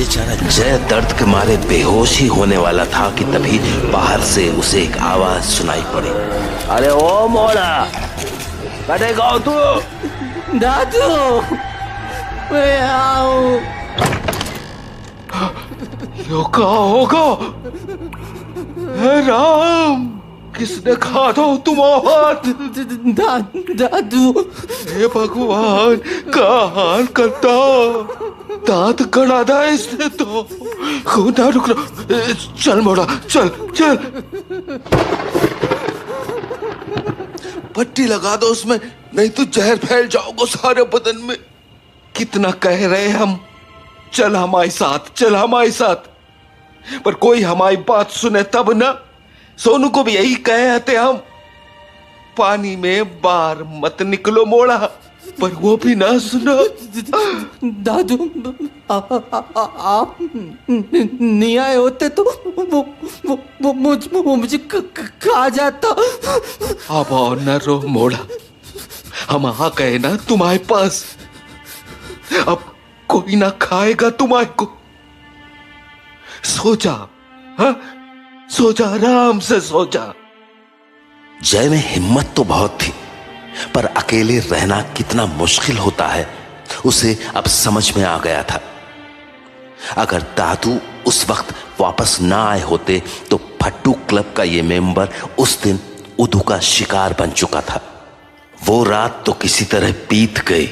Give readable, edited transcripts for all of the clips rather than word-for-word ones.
बेचारा जय दर्द के मारे बेहोश ही होने वाला था कि तभी बाहर से उसे एक आवाज सुनाई पड़ी। अरे ओ मोड़ा, कटे गाओ तू? दादू, मैं आऊं। क्या होगा? हे राम, किसने खा दो तुम हाथ? दादू, हे भगवान, का हाल करता, दांत गड़ा था इसने तो। खुदा रुक रहा, चल मोड़ा, चल चल। पट्टी लगा दो उसमें, नहीं तो जहर फैल जाओगे सारे बदन में। कितना कह रहे हम, चल हमारे साथ, चल हमारे साथ, पर कोई हमारी बात सुने तब ना। सोनू को भी यही कहे थे हम, पानी में बाहर मत निकलो मोड़ा, पर वो भी ना सुना। दादू, आप नहीं आए होते तो वो मुझे खा जाता। अब और न रो मोड़ा, हम आ गए ना तुम्हारे पास, अब कोई ना खाएगा तुम्हारे को। सो जा, हाँ सो जा, आराम से सो जा। जय में हिम्मत तो बहुत थी, पर अकेले रहना कितना मुश्किल होता है उसे अब समझ में आ गया था। अगर दादू उस वक्त वापस ना आए होते तो फट्टू क्लब का ये मेंबर उस दिन उदू का शिकार बन चुका था। वो रात तो किसी तरह बीत गई,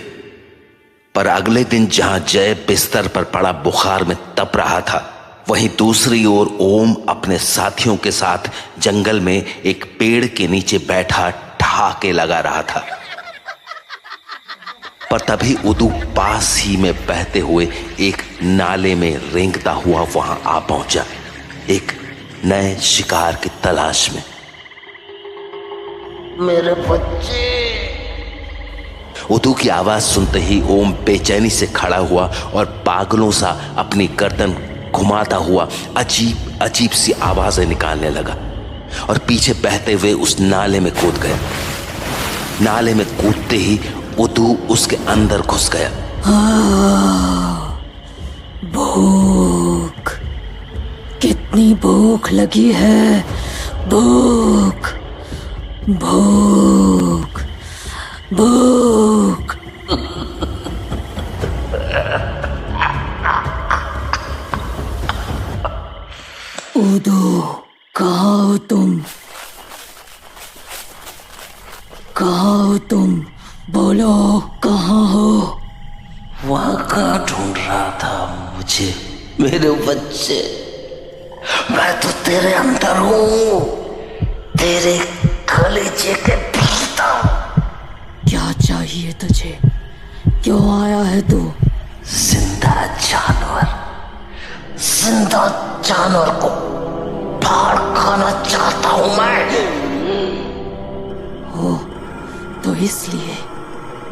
पर अगले दिन जहां जय बिस्तर पर पड़ा बुखार में तप रहा था, वहीं दूसरी ओर ओम अपने साथियों के साथ जंगल में एक पेड़ के नीचे बैठा ठहाके लगा रहा था। पर तभी उदू पास ही में बहते हुए एक नाले में रेंगता हुआ वहां आ पहुंचा, एक नए शिकार की तलाश में। मेरे बच्चे। उदू की आवाज सुनते ही ओम बेचैनी से खड़ा हुआ और पागलों सा अपनी गर्दन घुमाता हुआ अजीब अजीब सी आवाजें निकालने लगा और पीछे बहते हुए उस नाले में कूद गया। नाले में कूदते ही उदू उसके अंदर घुस गया। भूख, कितनी भूख लगी है, भूख भूख भूख। उदू, कहाँ हो तुम? कहाँ हो तुम? बोलो, कहाँ हो? वहां कहाँ ढूंढ रहा था मुझे मेरे बच्चे? मैं तो तेरे अंदर हूँ, तेरे कलेजे के भीतर। क्या चाहिए तुझे? क्यों आया है तू? जिंदा जानवर को फाड़ खाना चाहता हूं मैं। हो तो इसलिए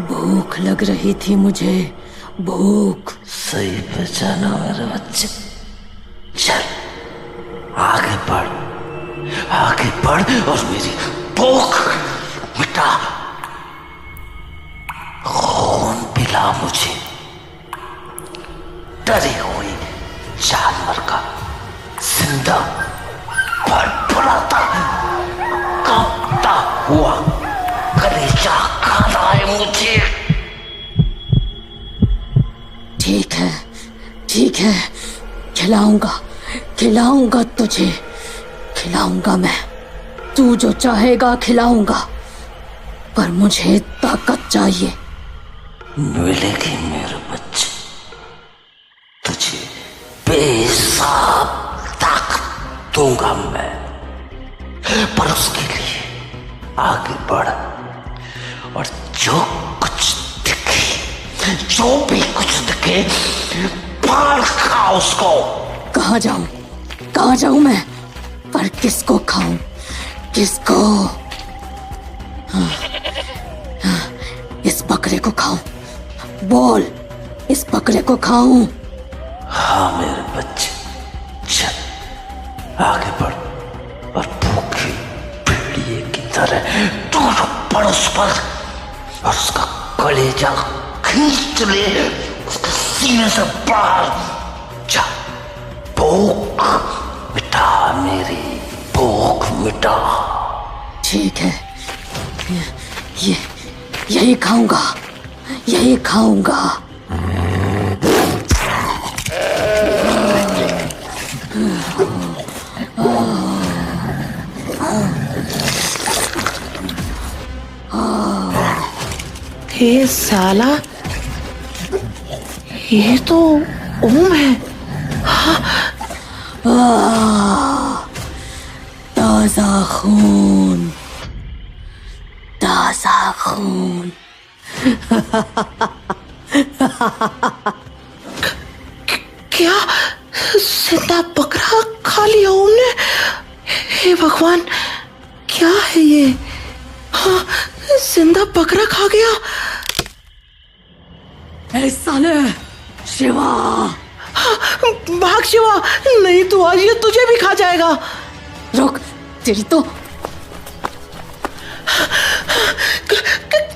भूख लग रही थी मुझे, भूख। सही पहचाना मेरे बच्चे। चल आगे बढ़ और मेरी भूख मिटा। खून पिला मुझे, डरी हुई जानवर का जिंदा फड़फड़ाता कांपता हुआ कलेजा खाना है मुझे। ठीक है, खिलाऊंगा तुझे, खिलाऊंगा मैं। तू जो चाहेगा खिलाऊंगा, पर मुझे ताकत चाहिए। मिलेगी मेरे बच्चे, तुझे बेहिसाब ताकत दूंगा मैं, पर उसके लिए आगे बढ़ और जो भी कुछ दिखे फाड़ खा उसको। कहाँ जाऊं मैं? पर किसको खाऊं? किसको? इस बकरे को खाऊं? बोल, इस बकरे को खाऊं? हाँ मेरे बच्चे, चल आगे बढ़ और भूखी भेड़िए की तरह टूट पड़ उस पर और उसका कलेजा खींच ले, उसके सीने से बाहर जा। भूख मिटा, मेरी भूख मिटा। ठीक है, ये यही खाऊंगा, यही खाऊंगा। हे साला, ये तो ओम है। ताजा खून, ताजा खून। क्या जिंदा बकरा खा लिया ओम ने? हे भगवान, क्या है ये? हाँ, जिंदा बकरा खा गया। ए साले शिवा, भाग शिवा, नहीं तो आज ये तुझे भी खा जाएगा। रुक, तेरी तो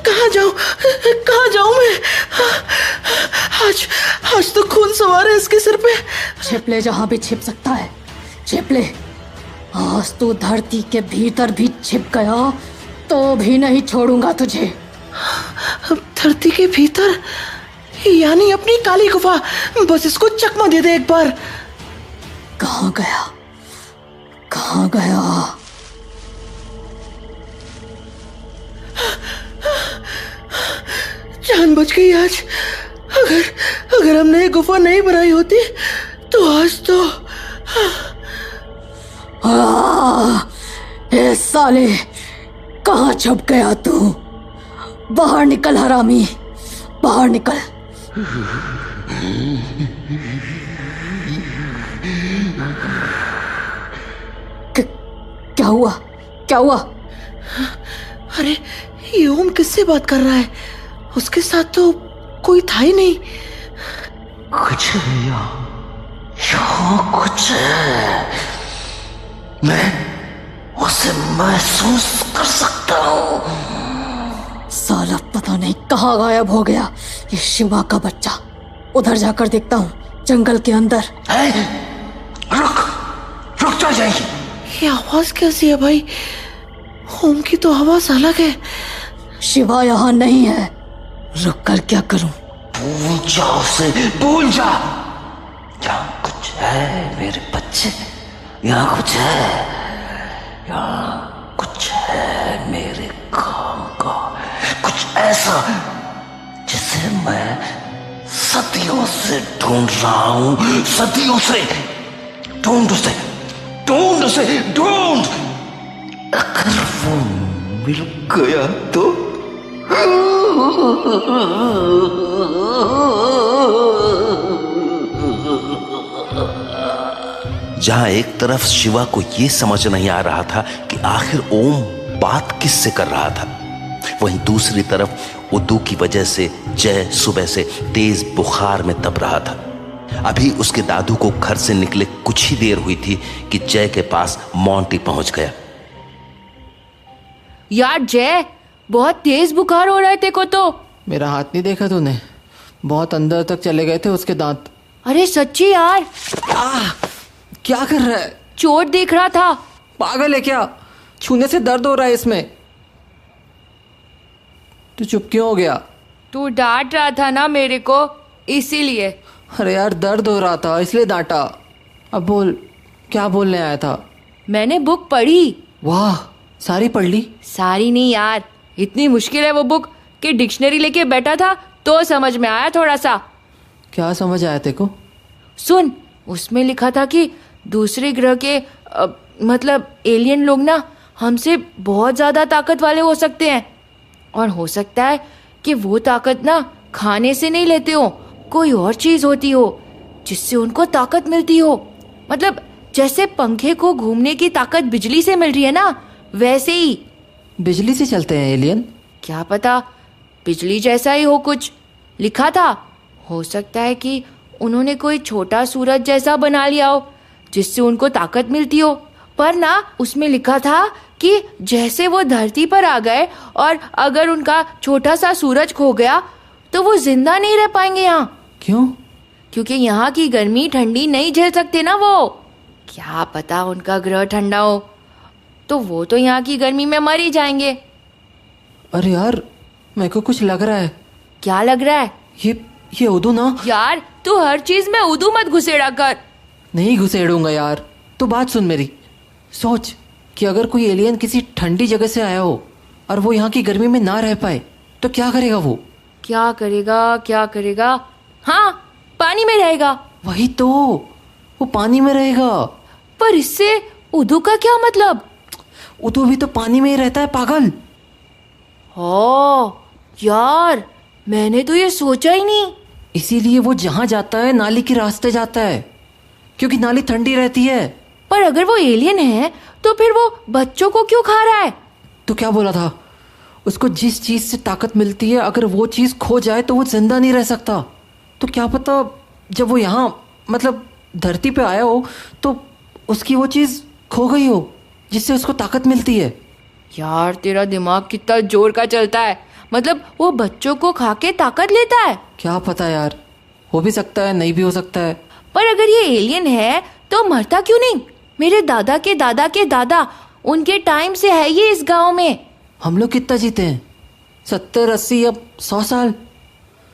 कहाँ जाऊं मैं? आज तो खून सवार है इसके सिर पे। छिप ले जहां भी छिप सकता है, छिप ले। आज तू धरती के भीतर भी छिप गया तो भी नहीं छोड़ूंगा तुझे। धरती के भीतर यानी अपनी काली गुफा। बस इसको चकमा दे दे एक बार। कहाँ गया, कहाँ गया? जान बच गई आज। अगर हमने एक गुफा नहीं बनाई होती तो आज तो ए साले, कहाँ छुप गया तू? बाहर निकल हरामी, बाहर निकल। क्या हुआ, क्या हुआ? अरे ये ओम किससे बात कर रहा है? उसके साथ तो कोई था ही नहीं। कुछ है यहाँ कुछ है। मैं उसे महसूस कर सकता हूँ। साला पता नहीं कहाँ गायब हो गया ये शिवा का बच्चा। उधर जाकर देखता हूँ, जंगल के अंदर। रुक जा जाएगी। ये आवाज कैसी है भाई? ओम की तो आवाज अलग है। शिवा यहाँ नहीं है। रुक कर क्या करूं? भूल जा उसे, भूल जा। यहाँ कुछ है मेरे बच्चे, यहाँ कुछ है, यहाँ कुछ है मेरे काम का। कुछ ऐसा जिसे मैं सदियों से ढूंढ रहा हूं, सदियों से। ढूंढ उसे, ढूंढ उसे, ढूंढ। अगर वो मिल गया तो जहां एक तरफ शिवा को यह समझ नहीं आ रहा था कि आखिर ओम बात किससे कर रहा था, वहीं दूसरी तरफ उद्दू की वजह से जय सुबह से तेज बुखार में तप रहा था। अभी उसके दादू को घर से निकले कुछ ही देर हुई थी कि जय के पास मोंटी पहुंच गया। यार जय, बहुत तेज बुखार हो रहा है तेको तो। मेरा हाथ नहीं देखा तूने? बहुत अंदर तक चले गए थे उसके दांत। अरे सच्ची यार। क्या कर रहा है? चोट देख रहा था। पागल है क्या? छूने से दर्द हो रहा है इसमें। तू चुप क्यों हो गया? तू डांट रहा था ना मेरे को, इसीलिए। अरे यार दर्द हो रहा था इसलिए डांटा। अब बोल, क्या बोलने आया था? मैंने बुक पढ़ी। वाह, सारी पढ़ ली? सारी नहीं यार, इतनी मुश्किल है वो बुक कि डिक्शनरी लेके बैठा था तो समझ में आया थोड़ा सा। क्या समझ आया तेको? सुन, उसमें लिखा था कि दूसरे ग्रह के मतलब एलियन लोग ना हमसे बहुत ज़्यादा ताकत वाले हो सकते हैं। और हो सकता है कि वो ताकत ना खाने से नहीं लेते हो, कोई और चीज़ होती हो जिससे उनको ताकत मिलती हो। मतलब जैसे पंखे को घूमने की ताकत बिजली से मिल रही है ना, वैसे ही। बिजली से चलते हैं एलियन? क्या पता, बिजली जैसा ही हो कुछ लिखा था। हो सकता है कि उन्होंने कोई छोटा सूरज जैसा बना लिया हो जिससे उनको ताकत मिलती हो। पर ना उसमें लिखा था कि जैसे वो धरती पर आ गए और अगर उनका छोटा सा सूरज खो गया तो वो जिंदा नहीं रह पाएंगे यहाँ। क्यों? क्योंकि यहाँ की गर्मी ठंडी नहीं झेल सकते ना वो। क्या पता उनका ग्रह ठंडा हो, तो वो तो यहाँ की गर्मी में मर ही जाएंगे। अरे यार, मेरे को कुछ लग रहा है। क्या लग रहा है? ये उदू ना। यार तू हर चीज में उदू मत घुसेड़ा कर। नहीं घुसेड़ूंगा यार, तो बात सुन मेरी। सोच कि अगर कोई एलियन किसी ठंडी जगह से आया हो और वो यहाँ की गर्मी में ना रह पाए तो क्या करेगा वो? क्या करेगा? हाँ, पानी में रहेगा। वही तो, वो पानी में रहेगा। पर इससे उदू का क्या मतलब? उदू भी तो पानी में ही रहता है पागल। ओ यार, मैंने तो ये सोचा ही नहीं। इसीलिए वो जहाँ जाता है नाली के रास्ते जाता है, क्योंकि नाली ठंडी रहती है। पर अगर वो एलियन है तो फिर वो बच्चों को क्यों खा रहा है? तो क्या बोला था? उसको जिस चीज से ताकत मिलती है, अगर वो चीज खो जाए तो वो जिंदा नहीं रह सकता। तो क्या पता जब वो यहाँ मतलब धरती पे आया हो तो उसकी वो चीज खो गई हो जिससे उसको ताकत मिलती है। यार तेरा दिमाग कितना जोर का चलता है। मतलब वो बच्चों को खा के ताकत लेता है? क्या पता यार, हो भी सकता है, नहीं भी हो सकता है। पर अगर ये एलियन है तो मरता क्यों नहीं? मेरे दादा के दादा के दादा, उनके टाइम से है ये इस गांव में। हम लोग कितना जीते हैं? 70, 80 या 100 साल।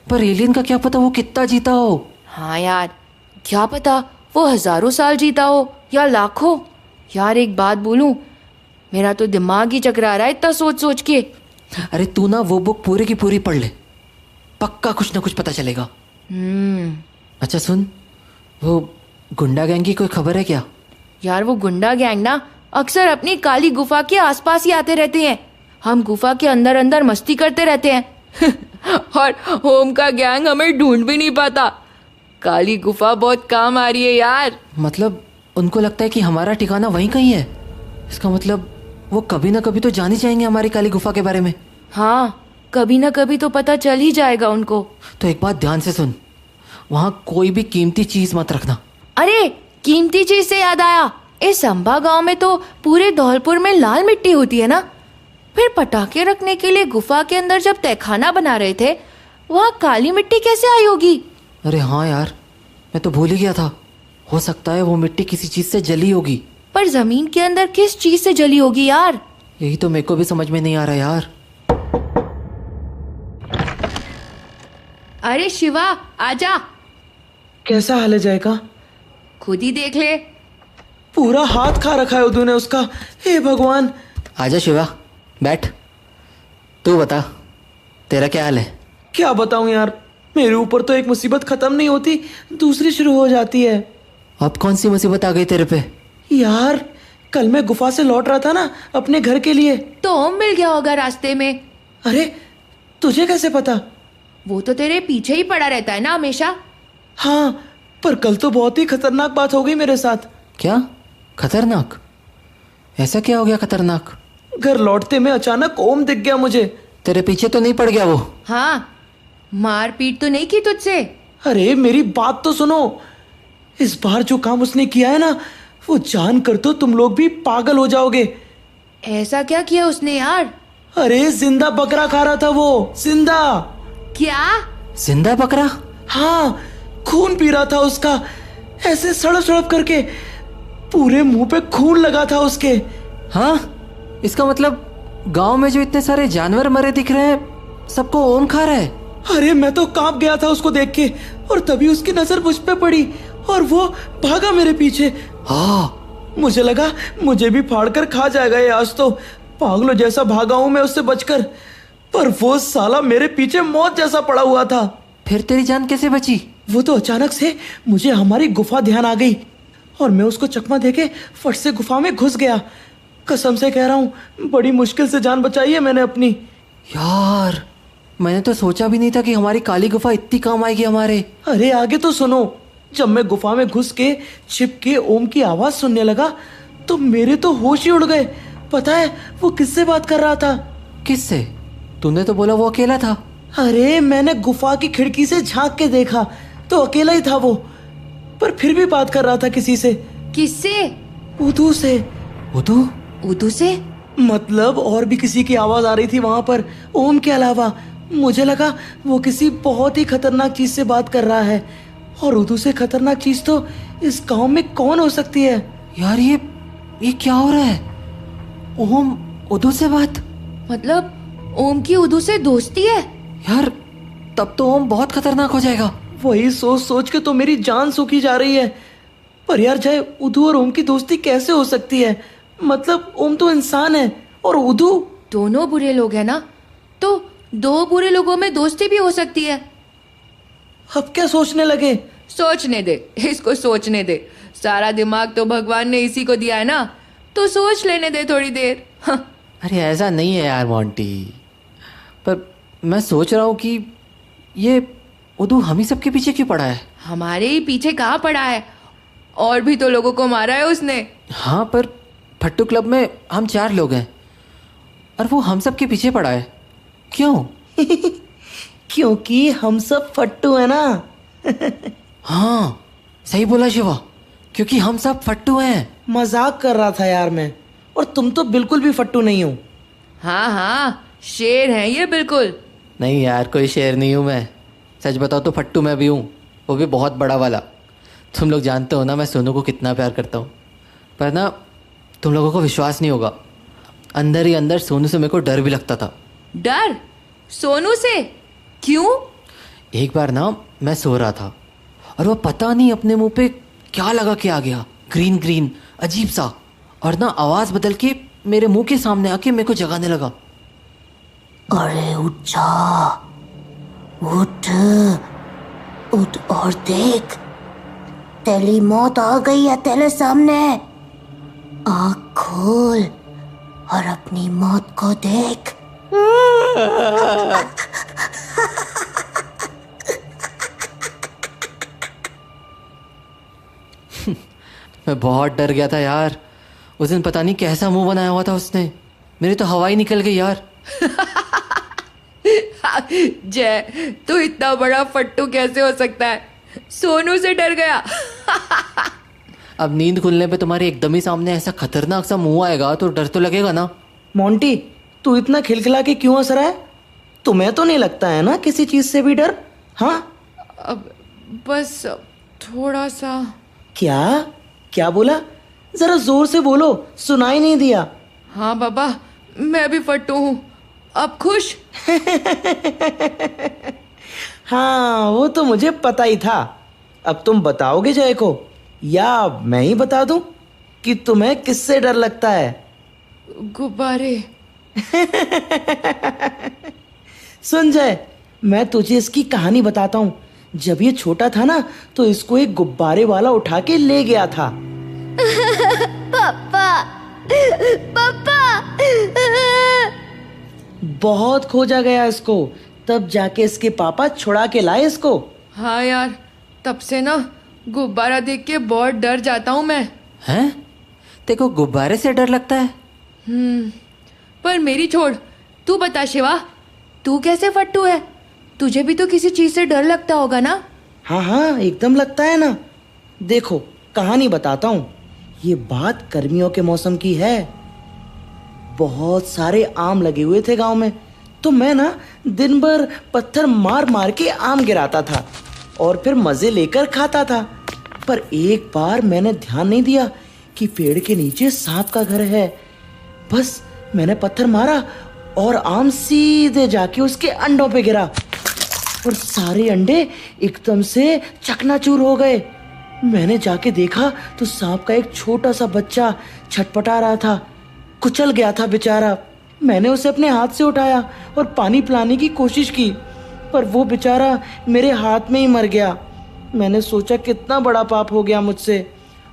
पर एलियन का क्या पता वो कितना जीता हो। हाँ यार, क्या पता वो हजारों साल जीता हो या लाखों। यार एक बात बोलूं, मेरा तो दिमाग ही चकरा रहा है इतना सोच सोच के। अरे तू ना वो बुक पूरी की पूरी पढ़ ले, पक्का कुछ ना कुछ पता चलेगा। अच्छा सुन, वो गुंडा गैंग की कोई खबर है क्या? यार वो गुंडा गैंग ना अक्सर अपनी काली गुफा के आसपास ही आते रहते हैं। हम गुफा के अंदर अंदर मस्ती करते रहते हैं और होम का गैंग हमें ढूंढ भी नहीं पाता। काली गुफा बहुत काम आ रही है यार। मतलब उनको लगता है कि हमारा ठिकाना वहीं कहीं है। इसका मतलब वो कभी ना कभी तो जान ही जाएंगे हमारी काली गुफा के बारे में। हाँ, कभी ना कभी तो पता चल ही जाएगा उनको। तो एक बात ध्यान से सुन, वहाँ कोई भी कीमती चीज मत रखना। अरे कीमती चीज से याद आया, इस संभा गांव में तो पूरे धौलपुर में लाल मिट्टी होती है ना। फिर पटाखे रखने के लिए गुफा के अंदर जब तहखाना बना रहे थे, वहाँ काली मिट्टी कैसे आई होगी? अरे हाँ यार, मैं तो भूल ही गया था। हो सकता है वो मिट्टी किसी चीज से जली होगी। पर जमीन के अंदर किस चीज से जली होगी यार? यही तो मेरे को भी समझ में नहीं आ रहा यार। अरे शिवा, आजा। कैसा हाल है जय का? खुद ही देख ले। पूरा हाथ खा रखा है उदू ने उसका। हे भगवान। आजा शिवा, बैठ। तू बता, तेरा क्या हाल है? क्या बताऊं यार, मेरे ऊपर तो एक मुसीबत खत्म नहीं होती, दूसरी शुरू हो जाती है। अब कौन सी मुसीबत आ गई तेरे पे? यार कल मैं गुफा से लौट रहा था ना अपने घर के लिए। तो ओम मिल गया होगा रास्ते में। अरे तुझे कैसे पता? वो तो तेरे पीछे ही पड़ा रहता है ना हमेशा। हाँ, पर कल तो बहुत ही खतरनाक बात हो गई मेरे साथ। क्या खतरनाक? ऐसा क्या हो गया खतरनाक? घर लौटते में अचानक ओम दिख गया मुझे। तेरे पीछे तो नहीं पड़ गया वो? हाँ, मारपीट तो नहीं की तुझसे? अरे मेरी बात तो सुनो। इस बार जो काम उसने किया है ना, वो जान कर तो तुम लोग भी पागल हो जाओगे। ऐसा क्या किया उसने यार? अरे जिंदा बकरा खा रहा था वो, जिंदा। क्या? जिंदा बकरा? हाँ, खून पी रहा था उसका, ऐसे सड़प सड़प करके। पूरे मुंह पे खून लगा था उसके। हाँ, इसका मतलब गांव में जो इतने सारे जानवर मरे दिख रहे हैं, सबको ओम खा रहा है। अरे मैं तो कांप गया था उसको देख के, और तभी उसकी नजर मुझ पे पड़ी और वो भागा मेरे पीछे। हाँ, मुझे लगा मुझे भी फाड़ कर खा जाएगा ये आज तो। पागलों जैसा भागा हूं मैं उससे बचकर, पर वो साला मेरे पीछे मौत जैसा पड़ा हुआ था। फिर तेरी जान कैसे बची? वो तो अचानक से मुझे हमारी गुफा ध्यान आ गई और मैं उसको चकमा देके फट से गुफा में घुस गया। कसम से कह रहा हूँ, बड़ी मुश्किल से जान बचाई है मैंने अपनी। यार मैंने तो सोचा भी नहीं था कि हमारी काली गुफा इतनी काम आएगी हमारे। अरे आगे तो सुनो। जब मैं गुफा में घुस के छिप के ओम की आवाज सुनने लगा तो मेरे तो होश ही उड़ गए। पता है वो किससे बात कर रहा था? किससे? तूने तो बोला वो अकेला था। अरे मैंने गुफा की खिड़की से झांक के देखा तो अकेला ही था वो, पर फिर भी बात कर रहा था किसी से। किससे? उदू से। उदू? उदू से? मतलब और भी किसी की आवाज आ रही थी वहां पर, ओम के अलावा। मुझे लगा वो किसी बहुत ही खतरनाक चीज से बात कर रहा है और उदू से खतरनाक चीज तो इस गांव में कौन हो सकती है? यार ये क्या हो रहा है? ओम उदू से बात? मतलब ओम की उदू से दोस्ती है? यार तब तो ओम बहुत खतरनाक हो जाएगा। वही सोच सोच के तो मेरी जान सूखी जा रही है। पर यार जय, उदू और ओम की दोस्ती कैसे हो सकती है? मतलब ओम तो इंसान है और उदू दोनों बुरे लोग हैं ना, तो दो बुरे लोगों में दोस्ती भी हो सकती है। अब क्या सोचने लगे? सोचने दे, इसको सोचने दे। सारा दिमाग तो भगवान ने इसी को दिया है ना, तो सोच लेने दे थोड़ी देर। हाँ। अरे ऐसा नहीं है यार मोंटी, पर मैं सोच रहा हूँ कि ये उदू हम ही सबके पीछे क्यों पड़ा है? हमारे ही पीछे कहाँ पड़ा है? और भी तो लोगों को मारा है उसने। हाँ, पर फट्टू क्लब में हम 4 लोग हैं और वो हम सब के पीछे पड़ा है। क्यों? क्योंकि हम सब फट्टू है ना। हाँ सही बोला शिवा, क्योंकि हम सब फट्टू हैं। मजाक कर रहा था यार मैं, और तुम तो बिल्कुल भी फट्टू नहीं हो। हाँ हाँ, शेर हैं ये बिल्कुल। नहीं यार, कोई शेर नहीं हूँ मैं। सच बताओ तो फट्टू मैं भी हूँ, वो भी बहुत बड़ा वाला। तुम लोग जानते हो ना मैं सोनू को कितना प्यार करता हूँ, पर ना तुम लोगों को विश्वास नहीं होगा, अंदर ही अंदर सोनू से मेरे को डर भी लगता था। डर? सोनू से? क्यों? एक बार ना मैं सो रहा था और वो पता नहीं अपने मुंह पे क्या लगा के आ गया, ग्रीन ग्रीन अजीब सा, और ना आवाज बदल के मेरे मुंह के सामने आके मेरे को जगाने लगा। अरे उठ जा, उठ उठ और देख, तेरी मौत आ गई है तेरे सामने। आँख खोल और अपनी मौत को देख। मैं बहुत डर गया था यार। उस दिन पता नहीं कैसा मुंह बनाया हुआ था उसने, मेरी तो हवा ही निकल गई यार। जय, तू इतना बड़ा फट्टू कैसे हो सकता है? सोनू से डर गया। अब नींद खुलने पे तुम्हारे एकदम ही सामने ऐसा खतरनाक सा मुंह आएगा तो डर तो लगेगा ना। मोंटी, तू इतना खिलखिला के क्यों हंस रहा है? तुम्हें तो नहीं लगता है ना किसी चीज से भी डर? हाँ? अब बस थोड़ा सा। क्या क्या बोला? जरा जोर से बोलो, सुनाई नहीं दिया। हाँ बाबा, मैं भी फट्टू हूँ। अब खुश? हाँ, वो तो मुझे पता ही था। अब तुम बताओगे जय को, या मैं ही बता दूं कि तुम्हें किससे डर लगता है? गुब्बारे। सुन जय, मैं तुझे इसकी कहानी बताता हूँ। जब ये छोटा था ना, तो इसको एक गुब्बारे वाला उठा के ले गया था। पापा, पापा। बहुत खोजा गया इसको, तब जाके इसके पापा छुड़ा के लाए इसको। हाँ यार, तब से ना गुब्बारा देख के बहुत डर जाता हूँ मैं। हैं? देखो गुब्बारे से डर लगता है? पर मेरी छोड़, तू बता शिवा, तू कैसे फट्टू है? तुझे भी तो किसी चीज से डर लगता होगा ना? हाँ हाँ, एकदम लगता है ना। देखो कहानी बताता हूँ। ये बात गर्मियों के मौसम की है। बहुत सारे आम लगे हुए थे गांव में, तो मैं ना दिन भर पत्थर मार मार के आम गिराता था और फिर मजे लेकर खाता था। पर एक बार मैंने ध्यान नहीं दिया कि पेड़ के नीचे सांप का घर है। बस मैंने पत्थर मारा और आम सीधे जाके उसके अंडों पे गिरा और सारे अंडे एकदम से चकनाचूर हो गए। मैंने जाके देखा तो सांप का एक छोटा सा बच्चा छटपटा रहा था, कुचल गया था बेचारा। मैंने उसे अपने हाथ से उठाया और पानी पिलाने की कोशिश की, पर वो बेचारा मेरे हाथ में ही मर गया। मैंने सोचा कितना बड़ा पाप हो गया मुझसे,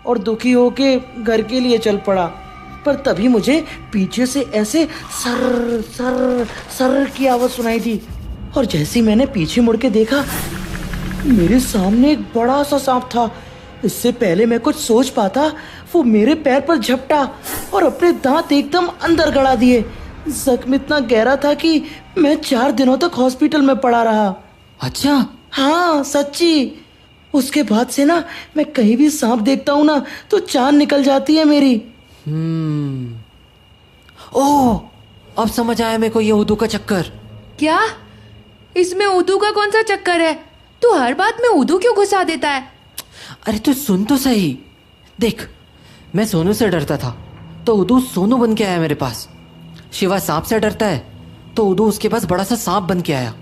और दुखी होके घर के लिए चल पड़ा। पर तभी मुझे पीछे से ऐसे सर सर सर की आवाज सुनाई दी, और जैसे ही मैंने पीछे मुड़ के देखा, मेरे सामने एक बड़ा सा सांप था। इससे पहले मैं कुछ सोच पाता, वो मेरे पैर पर झपटा और अपने दांत एकदम अंदर गड़ा दिए। जख्म इतना गहरा था कि मैं 4 दिनों तक हॉस्पिटल में पड़ा रहा। अच्छा? हाँ सच्ची। उसके बाद से ना मैं कहीं भी सांप देखता हूँ ना तो जान निकल जाती है मेरी। ओह, अब समझ आया मेरे को ये उदू का चक्कर। क्या? इसमें उदू का कौन सा चक्कर है? तू हर बात में उदू क्यों घुसा देता है? अरे तू सुन तो सही। देख, मैं सोनू से डरता था तो उदू सोनू बन के आया मेरे पास। शिवा सांप से डरता है तो उदू उसके पास बड़ा सा सांप बन के आया।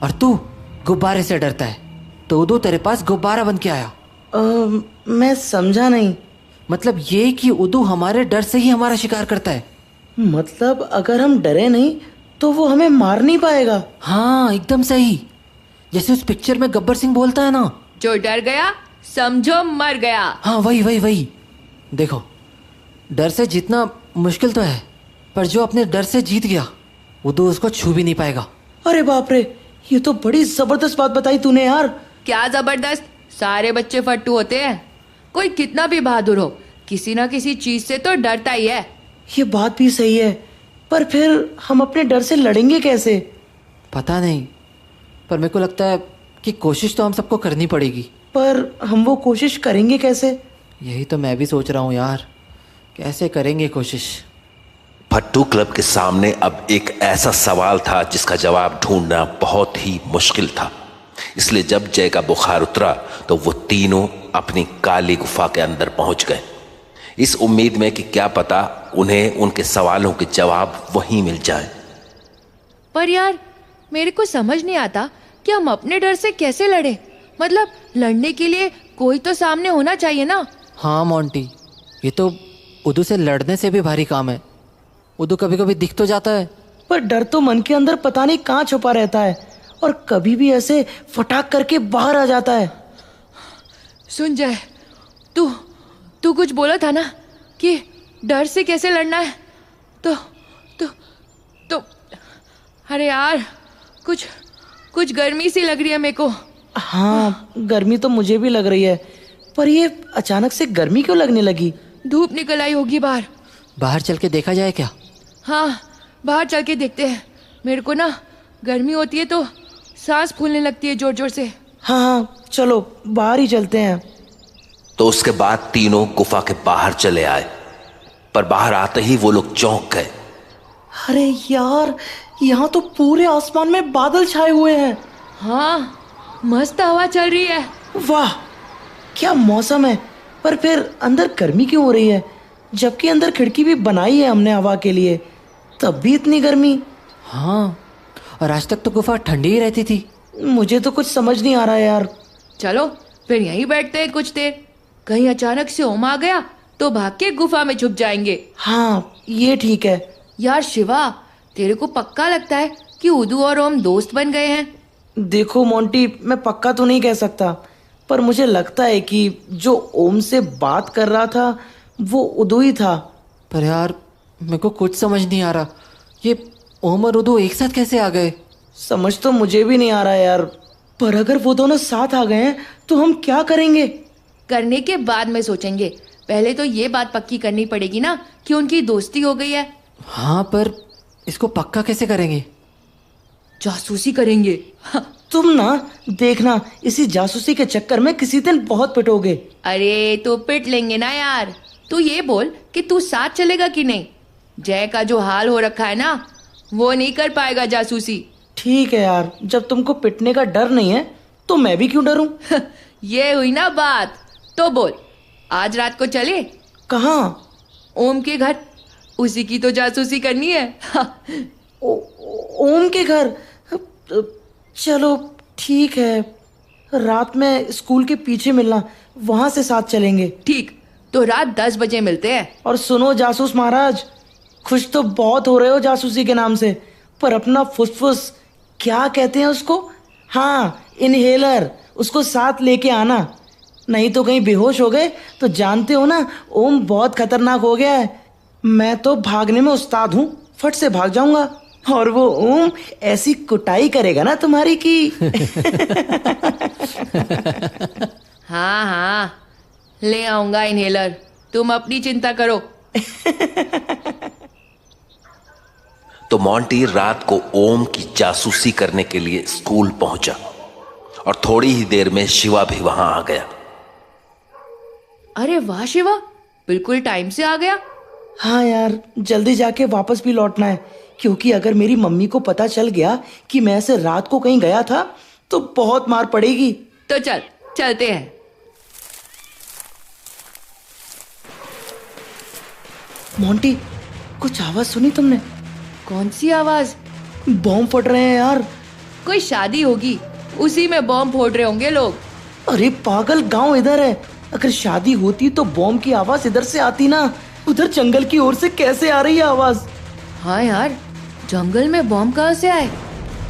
और तू गुब्बारे से डरता है तो उदू तेरे पास गुब्बारा बन के आया। मैं समझा नहीं। मतलब ये कि उदू हमारे डर से ही हमारा शिकार करता है। मतलब अगर हम डरे नहीं तो वो हमें मार नहीं पाएगा। हाँ, एकदम सही। जैसे उस पिक्चर में गब्बर सिंह बोलता है ना, जो डर गया समझो मर गया। हाँ, वही। देखो, डर से जीतना मुश्किल तो है, पर जो अपने डर से जीत गया उदू उसको छू भी नहीं पाएगा। अरे बाप रे, ये तो बड़ी जबरदस्त बात बताई तूने यार। क्या जबरदस्त? सारे बच्चे फट्टू होते हैं। कोई कितना भी बहादुर हो, किसी ना किसी चीज से तो डरता ही है। ये बात भी सही है, पर फिर हम अपने डर से लड़ेंगे कैसे? पता नहीं, पर मेरे को लगता है कि कोशिश तो हम सबको करनी पड़ेगी। पर हम वो कोशिश करेंगे कैसे? यही तो मैं भी सोच रहा हूँ यार, कैसे करेंगे कोशिश। फट्टू क्लब के सामने अब एक ऐसा सवाल था जिसका जवाब ढूंढना बहुत ही मुश्किल था। इसलिए जब जय का बुखार उतरा तो वो तीनों अपनी काली गुफा के अंदर पहुंच गए, इस उम्मीद में कि क्या पता उन्हें उनके सवालों के जवाब वहीं मिल जाए। पर यार, मेरे को समझ नहीं आता कि हम अपने डर से कैसे लड़े। मतलब लड़ने के लिए कोई तो सामने होना चाहिए ना। हाँ मोंटी, ये तो उदू से लड़ने से भी भारी काम है। उदू कभी कभी दिख तो जाता है, पर डर तो मन के अंदर पता नहीं कहाँ छुपा रहता है और कभी भी ऐसे फटाक करके बाहर आ जाता है। सुन जय, तू कुछ बोला था ना कि डर से कैसे लड़ना है। तो अरे यार, कुछ गर्मी सी लग रही है मेरे को। हाँ, गर्मी तो मुझे भी लग रही है, पर ये अचानक से गर्मी क्यों लगने लगी? धूप निकल आई होगी बाहर। बाहर चल के देखा जाए क्या? हाँ, बाहर चल के देखते हैं। मेरे को ना गर्मी होती है तो सांस फूलने लगती है जोर जोर से। हाँ, चलो बाहर ही चलते हैं। तो उसके बाद तीनों गुफा के बाहर चले आए, पर बाहर आते ही वो लोग चौंक गए। अरे यार, यहाँ तो पूरे आसमान में बादल छाए हुए हैं। हाँ, मस्त हवा चल रही है। वाह, क्या मौसम है। पर फिर अंदर गर्मी क्यों हो रही है, जबकि अंदर खिड़की भी बनाई है हमने हवा के लिए, तब भी इतनी गर्मी? हाँ, और आज तक तो गुफा ठंडी ही रहती थी। मुझे तो कुछ समझ नहीं आ रहा है यार। चलो फिर यहीं बैठते हैं कुछ देर। कहीं अचानक से ओम आ गया तो भाग के गुफा में छुप जाएंगे। हाँ, ये ठीक है। यार शिवा, तेरे को पक्का लगता है कि उदू और ओम दोस्त बन गए हैं? देखो मोंटी, मैं पक्का तो नहीं कह सकता, पर मुझे लगता है कि जो ओम से बात कर रहा था वो उदू ही था। पर यार, मेरे को कुछ समझ नहीं आ रहा, ये ओम और उदू एक साथ कैसे आ गए? समझ तो मुझे भी नहीं आ रहा यार, पर अगर वो दोनों साथ आ गए हैं तो हम क्या करेंगे? करने के बाद में सोचेंगे। पहले तो ये बात पक्की करनी पड़ेगी ना कि उनकी दोस्ती हो गई है। हाँ, पर इसको पक्का कैसे करेंगे? जासूसी करेंगे। तुम ना देखना, इसी जासूसी के चक्कर में किसी दिन बहुत पिटोगे। अरे तो पिट लेंगे ना यार। तू ये बोल कि तू साथ चलेगा कि नहीं? जय का जो हाल हो रखा है ना, वो नहीं कर पाएगा जासूसी। ठीक है यार, जब तुमको पिटने का डर नहीं है तो मैं भी क्यों डरूं? ये हुई ना बात। तो बोल, आज रात को चले? कहाँ? ओम के घर, उसी की तो जासूसी करनी है। ओम के घर? चलो ठीक है, रात में स्कूल के पीछे मिलना, वहां से साथ चलेंगे। ठीक, तो रात 10 बजे मिलते हैं। और सुनो जासूस महाराज, खुश तो बहुत हो रहे हो जासूसी के नाम से, पर अपना फुसफुस, क्या कहते हैं उसको, हाँ इनहेलर, उसको साथ लेके आना, नहीं तो कहीं बेहोश हो गए तो जानते हो ना, ओम बहुत खतरनाक हो गया है। मैं तो भागने में उस्ताद हूँ, फट से भाग जाऊंगा, और वो ओम ऐसी कुटाई करेगा ना तुम्हारी की। हाँ हाँ, ले आऊंगा इनहेलर, तुम अपनी चिंता करो। तो मोंटी रात को ओम की जासूसी करने के लिए स्कूल पहुंचा और थोड़ी ही देर में शिवा भी वहां आ गया। अरे वाह शिवा, बिल्कुल टाइम से आ गया। हाँ यार, जल्दी जाके वापस भी लौटना है, क्योंकि अगर मेरी मम्मी को पता चल गया कि मैं ऐसे रात को कहीं गया था तो बहुत मार पड़ेगी। तो चल चलते हैं। मोंटी, कुछ आवाज सुनी तुमने? कौन सी आवाज? बॉम्ब फट रहे हैं यार। कोई शादी होगी, उसी में बॉम्ब फोड़ रहे होंगे लोग। अरे पागल, गांव इधर है। अगर शादी होती तो बॉम्ब की आवाज इधर से आती ना। उधर जंगल की ओर से कैसे आ रही है आवाज? हाँ यार, जंगल में बॉम्ब कहाँ से आए?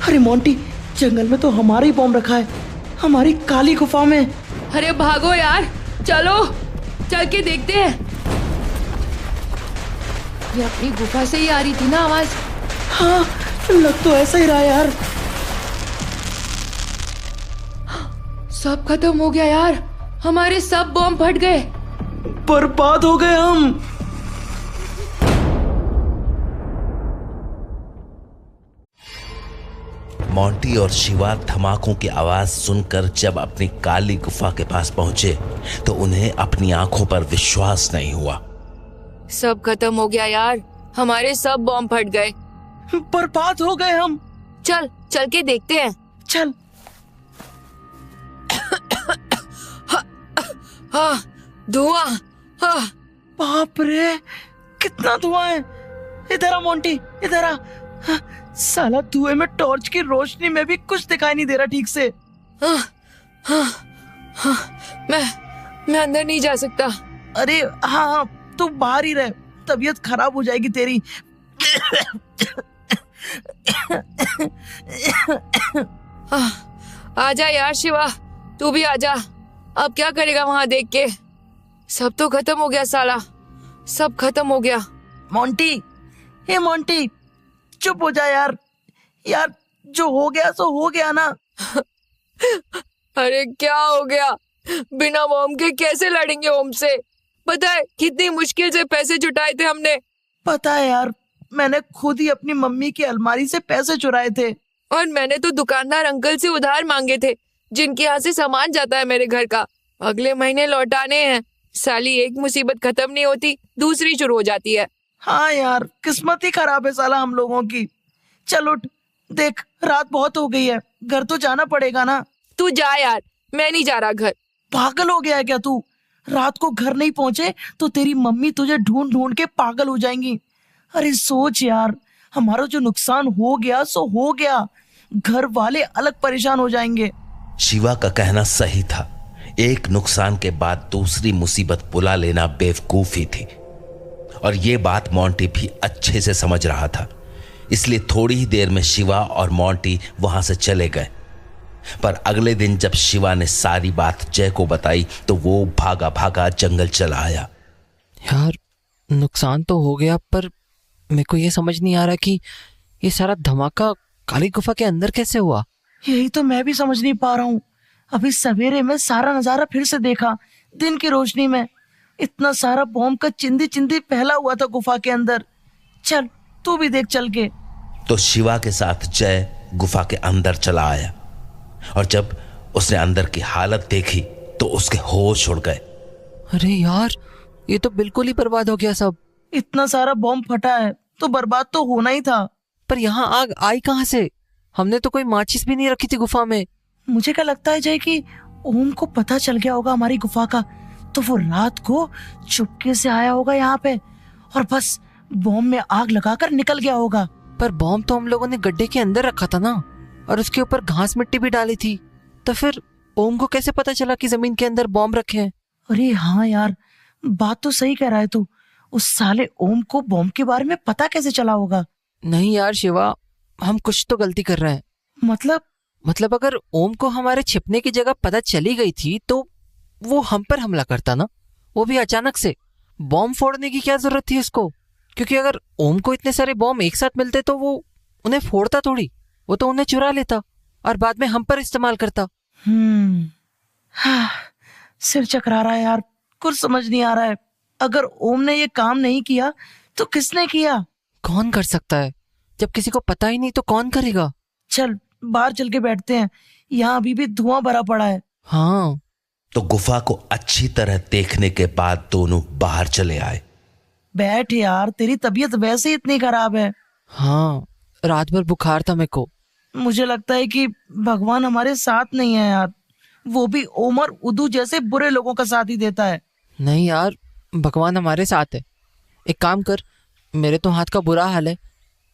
अरे मोंटी, जंगल में तो हमारा ही बॉम्ब रखा है, हमारी काली गुफा में। अरे भागो यार, चलो चल के देखते हैं। ये अपनी गुफा से ही आ रही थी ना आवाज? हाँ, लग तो ऐसा ही रहा यार। सब खत्म हो गया यार, हमारे सब बॉम्ब फट गए। बर्बाद हो गए हम। मोंटी और शिवा धमाकों की आवाज सुनकर जब अपनी काली गुफा के पास पहुंचे तो उन्हें अपनी आंखों पर विश्वास नहीं हुआ। सब खत्म हो गया यार, हमारे सब बॉम्ब फट गए। बर्बाद हो गए हम। चल चल के देखते हैं। चल। हाँ, धुआं। हाँ। बाप रे, कितना धुआं है। इधर आ मोंटी, इधर आ। हाँ, साला धुएं में टॉर्च की रोशनी में भी कुछ दिखाई नहीं दे रहा ठीक से। हाँ, हाँ, हाँ, मैं अंदर नहीं जा सकता। अरे हाँ हाँ, तू बाहर ही रह, तबीयत खराब हो जाएगी तेरी। आजा यार शिवा, तू भी आजा। अब क्या करेगा वहां देख के? सब तो खत्म हो गया साला, सब खत्म हो गया। मोंटी, हे मोंटी, चुप हो जा यार। यार, जो हो गया सो हो गया ना। अरे क्या हो गया? बिना बॉम्ब के कैसे लड़ेंगे ओम से? पता है कितनी मुश्किल से पैसे जुटाए थे हमने। पता है यार, मैंने खुद ही अपनी मम्मी की अलमारी से पैसे चुराए थे। और मैंने तो दुकानदार अंकल से उधार मांगे थे, जिनके यहाँ से सामान जाता है मेरे घर का। अगले महीने लौटाने हैं। साली एक मुसीबत खत्म नहीं होती, दूसरी शुरू हो जाती है। हाँ यार, किस्मत ही खराब है साला हम लोगों की। चल उठ, देख रात बहुत हो गई है, घर तो जाना पड़ेगा ना। तू जा यार, मैं नहीं जा रहा घर। पागल हो गया है क्या तू? रात को घर नहीं पहुंचे तो तेरी मम्मी तुझे ढूंढ ढूंढ के पागल हो जाएंगी। अरे सोच यार, हमारा जो नुकसान हो गया सो हो गया, घर वाले अलग परेशान हो जाएंगे। शिवा का कहना सही था। एक नुकसान के बाद दूसरी मुसीबत बुला लेना बेवकूफी थी, और ये बात मोंटी भी अच्छे से समझ रहा था। इसलिए थोड़ी ही देर में शिवा और मोंटी वहां से चले गए। पर अगले दिन जब शिवा ने सारी बात जय को बताई तो वो भागा भागा जंगल चला आया। यार, नुकसान तो हो गया, पर मेरे को ये समझ नहीं आ रहा कि ये सारा धमाका काली गुफा के अंदर कैसे हुआ। यही तो मैं भी समझ नहीं पा रहा हूँ। अभी सवेरे में सारा नजारा फिर से देखा, दिन की रोशनी में। इतना सारा बॉम्ब का चिंदी चिंदी फैला हुआ था गुफा के अंदर। चल तू भी देख चल के। तो शिवा के साथ जय गुफा के अंदर चला आया, और जब उसने अंदर की हालत देखी तो उसके होश उड़ गए। अरे यार, ये तो बिल्कुल ही बर्बाद हो गया सब। इतना सारा बॉम्ब फटा है तो बर्बाद तो होना ही था। पर यहाँ आग आई कहाँ से? हमने तो कोई माचिस भी नहीं रखी थी गुफा में। मुझे क्या लगता है जय कि ओम को पता चल गया होगा हमारी गुफा का, तो वो रात को चुपके से आया होगा यहाँ पे और बस बॉम्ब में आग लगाकर निकल गया होगा। पर बॉम्ब तो हम लोगों ने गड्ढे के अंदर रखा था ना, और उसके ऊपर घास मिट्टी भी डाली थी। तो फिर ओम को कैसे पता चला कि जमीन के अंदर बॉम्ब रखे हैं? अरे हाँ यार, बात तो सही कह रहा है तू। उस साले ओम को बॉम्ब के बारे में पता कैसे चला होगा? नहीं यार शिवा, हम कुछ तो गलती कर रहे हैं। मतलब अगर ओम को हमारे छिपने की जगह पता चली गई थी तो वो हम पर हमला करता ना, वो भी अचानक से। बॉम्ब फोड़ने की क्या जरूरत थी उसको? क्योंकि अगर ओम को इतने सारे बॉम्ब एक साथ मिलते तो वो उन्हें फोड़ता थोड़ी, वो तो उन्हें चुरा लेता और बाद में हम पर इस्तेमाल करता। हाँ, सिर चकरा रहा है यार, कुछ समझ नहीं आ रहा है। अगर ओम ने ये काम नहीं किया तो किसने किया? कौन कर सकता है? जब किसी को पता ही नहीं तो कौन करेगा? चल बाहर चल के बैठते हैं, यहाँ अभी भी धुआं भरा पड़ा है। हाँ। तो गुफा को अच्छी तरह देखने के बाद दोनों बाहर चले आए। बैठ यार, तेरी तबीयत वैसे ही इतनी खराब है। हाँ, रात भर बुखार था मेरे को, मुझे लगता है कि भगवान हमारे साथ नहीं है यार। वो भी ओमर उदू जैसे बुरे लोगों का साथ ही देता है। नहीं यार, भगवान हमारे साथ है। एक काम कर, मेरे तो हाथ का बुरा हाल है,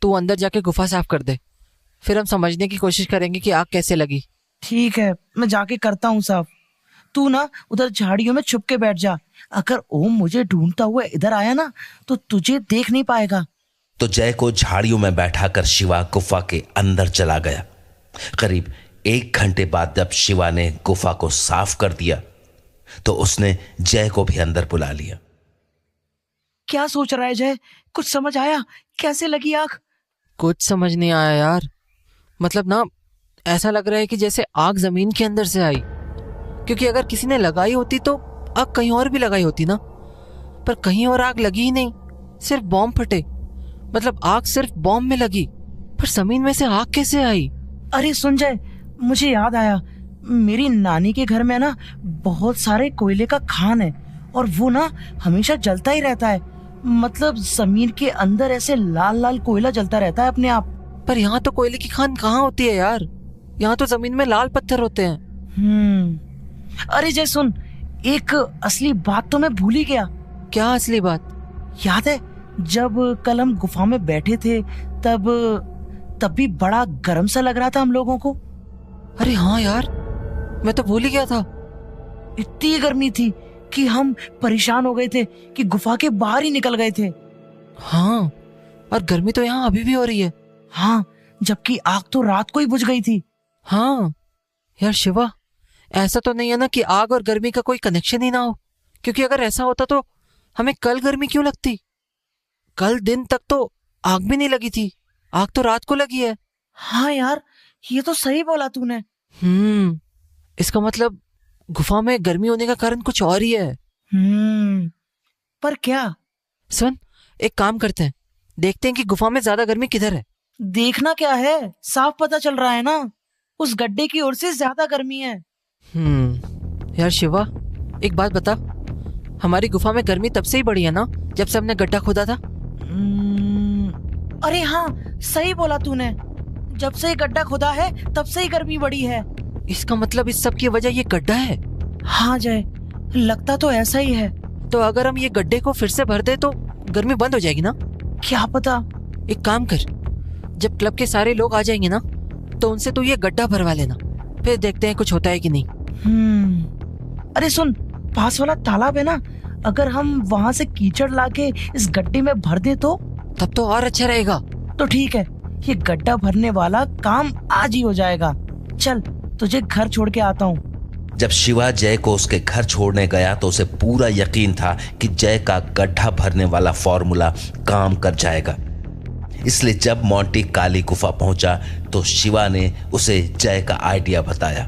तू अंदर जाके गुफा साफ कर दे, फिर हम समझने की कोशिश करेंगे कि आग कैसे लगी। ठीक है, मैं जाके करता हूँ साफ। तू ना उधर झाड़ियों में छुप के बैठ जा। अगर ओम मुझे ढूंढता हुआ इधर आया ना तो तुझे देख नहीं पाएगा। तो जय को झाड़ियों में बैठाकर शिवा गुफा के अंदर चला गया। करीब 1 घंटे बाद जब शिवा ने गुफा को साफ कर दिया तो उसने जय को भी अंदर बुला लिया। क्या सोच रहा है जय? कुछ समझ आया? कैसे लगी आग? कुछ समझ नहीं आया यार। मतलब ना, ऐसा लग रहा है कि जैसे आग जमीन के अंदर से आई, क्योंकि अगर किसी ने लगाई होती तो आग कहीं और भी लगाई होती ना, पर कहीं और आग लगी ही नहीं, सिर्फ बॉम्ब फटे। मतलब आग सिर्फ बॉम्ब में लगी, पर जमीन में से आग कैसे आई? अरे सुन जय, मुझे याद आया, मेरी नानी के घर में ना बहुत सारे कोयले का खान है और वो ना हमेशा जलता ही रहता है। मतलब जमीन के अंदर ऐसे लाल लाल कोयला जलता रहता है अपने आप। पर यहाँ तो कोयले की खान कहाँ होती है यार, यहाँ तो जमीन में लाल पत्थर होते हैं। अरे जय सुन, एक असली बात तो मैं भूल ही गया। क्या असली बात? याद है जब कल हम गुफा में बैठे थे तब भी बड़ा गर्म सा लग रहा था हम लोगों को। अरे हाँ यार, मैं तो भूल ही गया था। इतनी गर्मी थी कि हम परेशान हो गए थे कि गुफा के बाहर ही निकल गए थे। हाँ, और गर्मी तो यहाँ अभी भी हो रही है। हाँ, जबकि आग तो रात को ही बुझ गई थी। हाँ यार शिवा, ऐसा तो नहीं है ना कि आग और गर्मी का कोई कनेक्शन ही ना हो? क्योंकि अगर ऐसा होता तो हमें कल गर्मी क्यों लगती? कल दिन तक तो आग भी नहीं लगी थी, आग तो रात को लगी है। हाँ यार, ये तो सही बोला तूने। इसका मतलब गुफा में गर्मी होने का कारण कुछ और ही है। पर क्या? सुन, एक काम करते हैं, देखते हैं कि गुफा में ज्यादा गर्मी किधर है। देखना क्या है, साफ पता चल रहा है ना, उस गड्ढे की ओर से ज्यादा गर्मी है। यार शिवा, एक बात बता, हमारी गुफा में गर्मी तब से ही बढ़ी है ना जब से हमने गड्ढा खोदा था? अरे हाँ, सही बोला तूने, जब से ये गड्ढा खुदा है तब से ही गर्मी बढ़ी है। इसका मतलब इस सब की वजह ये गड्ढा है? हाँ जय, लगता तो ऐसा ही है। तो अगर हम ये गड्ढे को फिर से भर दे तो गर्मी बंद हो जाएगी ना? क्या पता। एक काम कर, जब क्लब के सारे लोग आ जाएंगे ना तो उनसे तू ये गड्ढा भरवा लेना, फिर देखते हैं कुछ होता है कि नहीं। अरे सुन, पास वाला तालाब है ना, अगर हम वहाँ से कीचड़ लाके इस गड्ढे में भर दे तो? तब तो और अच्छा रहेगा। तो ठीक है, ये गड्ढा भरने वाला काम आज ही हो जाएगा। चल, तुझे घर छोड़ के आता हूँ। जब शिवा जय को उसके घर छोड़ने गया तो उसे पूरा यकीन था कि जय का गड्ढा भरने वाला फॉर्मूला काम कर जाएगा। इसलिए जब मोंटी काली गुफा पहुंचा तो शिवा ने उसे जय का आइडिया बताया।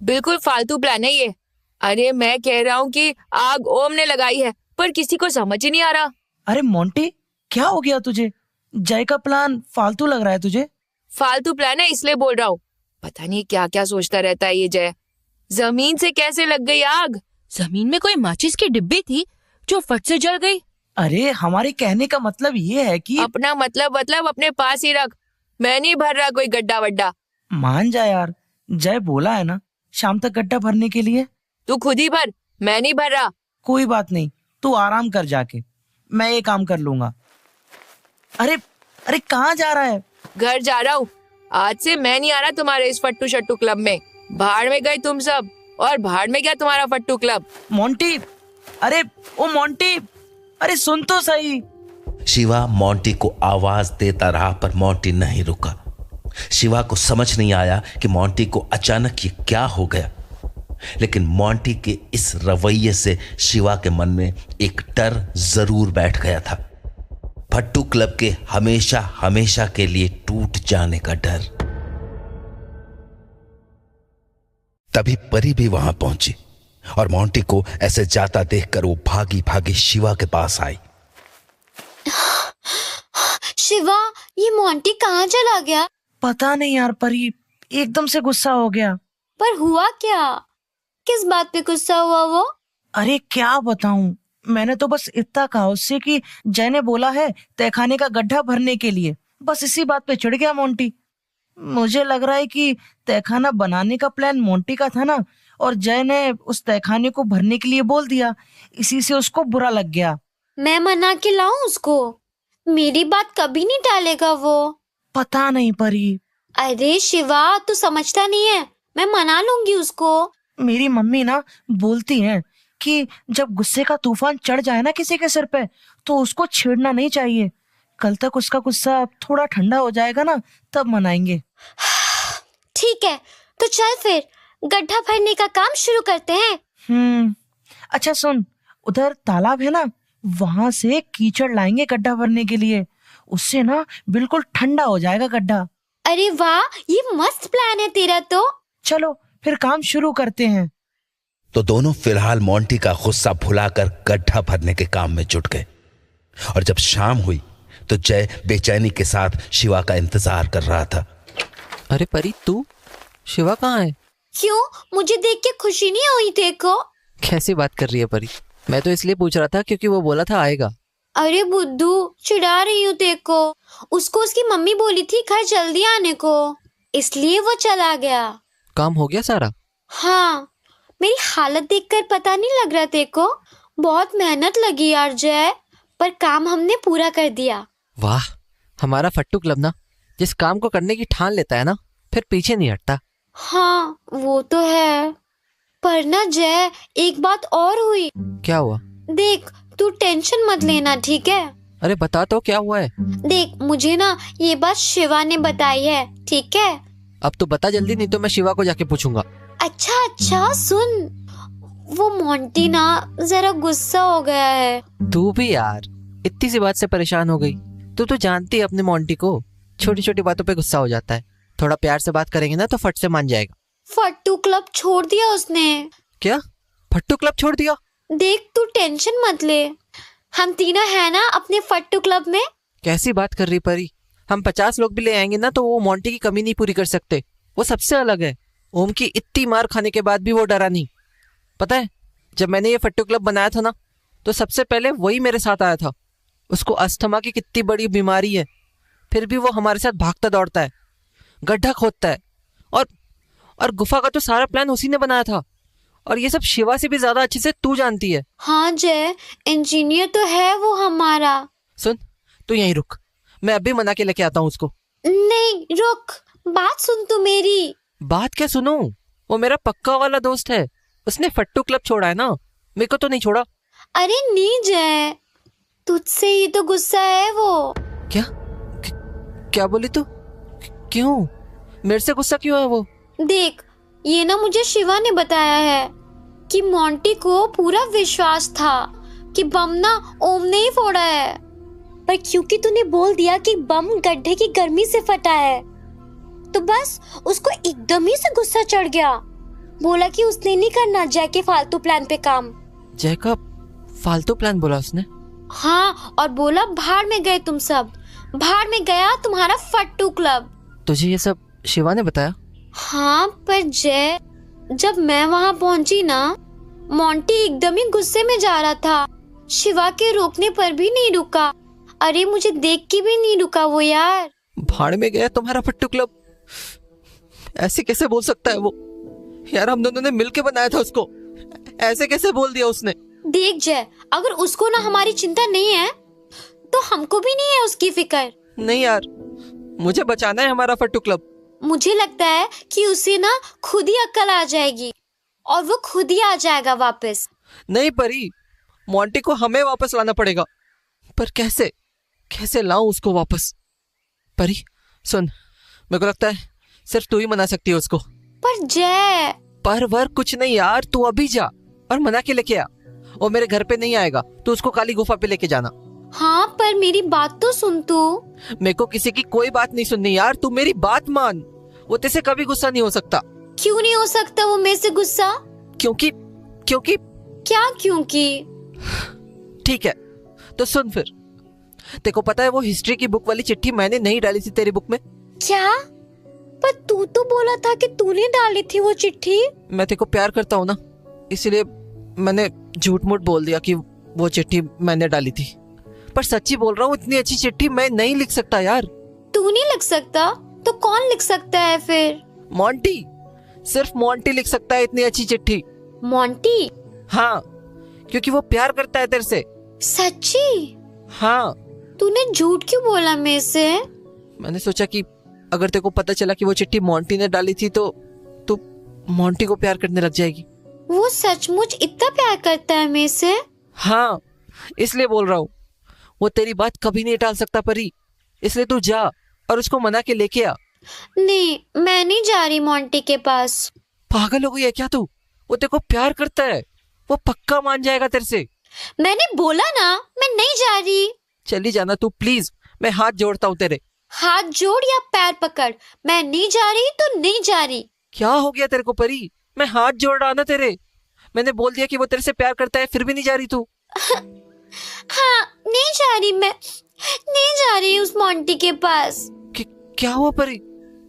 बिल्कुल फालतू प्लान है ये। अरे मैं कह रहा हूँ कि आग ओम ने लगाई है, पर किसी को समझ ही नहीं आ रहा। अरे मोंटी, क्या हो गया तुझे? जय का प्लान फालतू लग रहा है तुझे? फालतू प्लान है इसलिए बोल रहा हूँ। पता नहीं क्या क्या सोचता रहता है ये जय। जमीन से कैसे लग गई आग? जमीन में कोई माचिस की डिब्बी थी जो फट से जल गई। अरे हमारे कहने का मतलब ये है कि अपना मतलब अपने पास ही रख। मैं नहीं भर रहा कोई गड्ढा वड्ढा। मान जा यार, जय बोला है ना शाम तक गड्ढा भरने के लिए। तू खुद ही भर, मैं नहीं भर रहा। कोई बात नहीं, तू आराम कर जाके, मैं ये काम कर लूंगा। अरे अरे कहाँ जा रहा है? घर जा रहा हूँ। आज से मैं नहीं आ रहा तुम्हारे इस फट्टू शट्टू क्लब में। भाड़ में गए तुम सब, और भाड़ में क्या तुम्हारा फट्टू क्लब। मोंटी, अरे ओ मोंटी, अरे सुन तो सही। शिवा मोंटी को आवाज देता रहा पर मोंटी नहीं रुका। शिवा को समझ नहीं आया कि मोंटी को अचानक ये क्या हो गया, लेकिन मोंटी के इस रवैये से शिवा के मन में एक डर जरूर बैठ गया था। फट्टू क्लब के हमेशा हमेशा के लिए टूट जाने का डर। तभी परी भी वहां पहुंची और मोंटी को ऐसे जाता देखकर वो भागी भागी शिवा के पास आई। शिवा, ये मोंटी कहाँ चला गया? पता नहीं यार परी, एकदम से गुस्सा हो गया। पर हुआ क्या? किस बात पे गुस्सा हुआ वो? अरे क्या बताऊं, मैंने तो बस इतना कहा उससे कि जय ने बोला है तहखाने का गड्ढा भरने के लिए, बस इसी बात पे चिढ़ गया मोंटी। मुझे लग रहा है कि तहखाना बनाने का प्लान मोंटी का था ना, और जय ने उस तहखाने को भरने के लिए बोल दिया, इसी से उसको बुरा लग गया। मैं मना के लाऊं उसको? मेरी बात कभी नहीं टालेगा वो। पता नहीं परी। अरे शिवा, तू समझता नहीं है, मैं मना लूंगी उसको। मेरी मम्मी ना बोलती हैं कि जब गुस्से का तूफान चढ़ जाए ना किसी के सिर पे, तो उसको छेड़ना नहीं चाहिए। कल तक उसका गुस्सा थोड़ा ठंडा हो जाएगा ना, तब मनाएंगे। ठीक है, तो चल फिर गड्ढा भरने का काम शुरू करते हैं। अच्छा सुन, उधर तालाब है ना, वहां से कीचड़ लाएंगे गड्ढा भरने के लिए। उससे ना बिल्कुल ठंडा हो जाएगा गड्ढा। अरे वाह, ये मस्त प्लान है तेरा तो। चलो फिर काम शुरू करते हैं। तो दोनों फिलहाल मोंटी का गुस्सा भुलाकर गड्ढा भरने के काम में जुट गए। और जब शाम हुई तो जय बेचैनी के साथ शिवा का इंतजार कर रहा था। अरे परी, तू? शिवा कहाँ है? क्यों, मुझे देख के खुशी नहीं हुई देखो? कैसी बात कर रही है परी? मैं तो इसलिए पूछ रहा था क्योंकि वो बोला था आएगा। अरे बुद्धू, चिढ़ा रही हूँ देखो। उसको उसकी मम्मी बोली थी घर जल्दी आने को, इसलिए वो चला गया। काम हो गया सारा? हाँ, मेरी हालत देखकर पता नहीं लग रहा देखो। बहुत मेहनत लगी यार जय, पर काम हमने पूरा कर दिया। वाह, हमारा फट्टू क्लब ना जिस काम को करने की ठान लेता है ना, फिर पीछे नहीं हटता। हाँ वो तो है, पर ना जय एक बात और हुई। क्या हुआ? देख, तू टेंशन मत लेना, ठीक है? अरे बता तो, क्या हुआ है? देख, मुझे ना ये बात शिवा ने बताई है, ठीक है? अब तो बता जल्दी, नहीं तो मैं शिवा को जाके पूछूंगा। अच्छा सुन, वो मोंटी ना जरा गुस्सा हो गया है। तू भी यार इतनी सी बात से परेशान हो गई। तू तो जानती है अपने मोंटी को, छोटी छोटी बातों पे गुस्सा हो जाता है। थोड़ा प्यार से बात करेंगे ना तो फट से मान जाएगा। फट्टू क्लब छोड़ दिया उसने। क्या? फट्टू क्लब छोड़ दिया? देख, तू टेंशन मत ले, हम तीनों है ना अपने फट्टू क्लब में। कैसी बात कर रही परी? हम 50 लोग भी ले आएंगे ना तो वो मोंटी की कमी नहीं पूरी कर सकते। वो सबसे अलग है। ओम की इतनी मार खाने के बाद भी वो डरा नहीं। पता है, जब मैंने ये फट्टू क्लब बनाया था ना, तो सबसे पहले वही मेरे साथ आया था। उसको अस्थमा की कितनी बड़ी बीमारी है, फिर भी वो हमारे साथ भागता दौड़ता है, गड्ढा खोदता है, और गुफा का तो सारा प्लान उसी ने बनाया था। और ये सब शिवा से भी ज्यादा अच्छे से तू जानती है। हाँ जय, इंजीनियर तो है वो हमारा। सुन, तू यहीं रुक, मैं अभी मना के लेके आता हूँ उसको। नहीं रुक, बात सुन तू मेरी। बात क्या सुनूं? वो मेरा पक्का वाला दोस्त है, उसने फट्टू क्लब छोड़ा है ना, मेरे को तो नहीं छोड़ा। अरे नहीं जय, तुझसे ही तो गुस्सा है वो। क्या बोली तू? क्यों? मेरे से गुस्सा क्यों है वो? देख, ये ना मुझे शिवा ने बताया है कि मोंटी को पूरा विश्वास था कि बम ना ओम ने ही फोड़ा है, पर क्योंकि तूने बोल दिया कि बम गड्ढे की गर्मी से फटा है, तो बस उसको एकदम ही से गुस्सा चढ़ गया। बोला कि उसने नहीं करना जय के फालतू प्लान पे काम। जय का फालतू प्लान बोला उसने? हाँ, और बोला भाड़ में गए तुम सब, भाड़ में गया तुम्हारा फट्टू क्लब। तुझे ये सब शिवा ने बताया? हाँ, पर जय, जब मैं वहाँ पहुँची ना, मोंटी एकदम ही गुस्से में जा रहा था। शिवा के रोकने पर भी नहीं रुका। अरे मुझे देख के भी नहीं रुका वो यार। भाड़ में गया तुम्हारा फट्टू क्लब? ऐसे कैसे बोल सकता है वो? यार हम दोनों ने मिलके बनाया था उसको, ऐसे कैसे बोल दिया उसने? देख जय, अगर उसको ना हमारी चिंता नहीं है तो हमको भी नहीं है उसकी फिक्र। नहीं यार, मुझे बचाना है हमारा फट्टू क्लब। मुझे लगता है कि उसे ना खुद ही अक्ल आ जाएगी और वो खुद ही आ जाएगा वापस। नहीं परी, मोंटी को हमें वापस लाना पड़ेगा। पर कैसे लाऊं उसको वापस? परी सुन, मेरे को लगता है सिर्फ तू ही मना सकती है उसको। पर जय, पर वर कुछ नहीं यार, तू अभी जा और मना के लेके आ। वो मेरे घर पे नहीं आएगा, तू उसको काली गुफा पे लेके जाना। हाँ, पर मेरी बात तो सुन तू। मेरे को किसी की कोई बात नहीं सुननी यार, तू मेरी बात मान। वो तेरे से कभी गुस्सा नहीं हो सकता। क्यों नहीं हो सकता वो मेरे से गुस्सा? क्योंकि क्या क्योंकि? ठीक है तो सुन फिर। तेको पता है वो हिस्ट्री की बुक वाली चिट्ठी मैंने नहीं डाली थी तेरी बुक में? क्या? पर तू तो बोला था कि तूने डाली थी वो चिट्ठी। मैं तेको प्यार करता हूँ ना, इसलिए मैंने झूठ मूठ बोल दिया कि वो चिट्ठी मैंने डाली थी। पर सच्ची बोल रहा हूँ, इतनी अच्छी चिट्ठी मैं नहीं लिख सकता यार। तू नहीं लिख सकता? तो कौन लिख सकता है फिर? मोंटी, सिर्फ मोंटी लिख सकता है इतनी अच्छी चिट्ठी। मोंटी? हाँ, क्योंकि वो प्यार करता है तेरे से। सच्ची? हाँ। तूने झूठ क्यों बोला मेरे से? मैंने सोचा कि अगर तेरे को पता चला कि वो चिट्ठी मोंटी ने डाली थी तो तू मोंटी को प्यार करने लग जाएगी। वो सचमुच इतना प्यार करता है मेरे से? हाँ, इसलिए बोल रहा हूँ। वो तेरी बात कभी नहीं टाल सकता परी, इसलिए तू जा और उसको मना के लेके आ। नहीं, मैं नहीं जा रही मोंटी के पास। पागल हो गई है क्या तू? वो तेरे को प्यार करता है, वो पक्का मान जाएगा तेरे से। मैंने बोला ना, मैं नहीं जा रही। चली जाना तू प्लीज, मैं हाथ जोड़ता हूँ तेरे। हाथ जोड़ या पैर पकड़, मैं नहीं जा रही तो नहीं जा रही। क्या हो गया तेरे को परी? मैं हाथ जोड़ रहा ना तेरे। मैंने बोल दिया कि वो तेरे से प्यार करता है, फिर भी नहीं जा रही तू। हाँ, नहीं जा रही, मैं नहीं जा रही उस मोंटी के पास। क्या हुआ परी?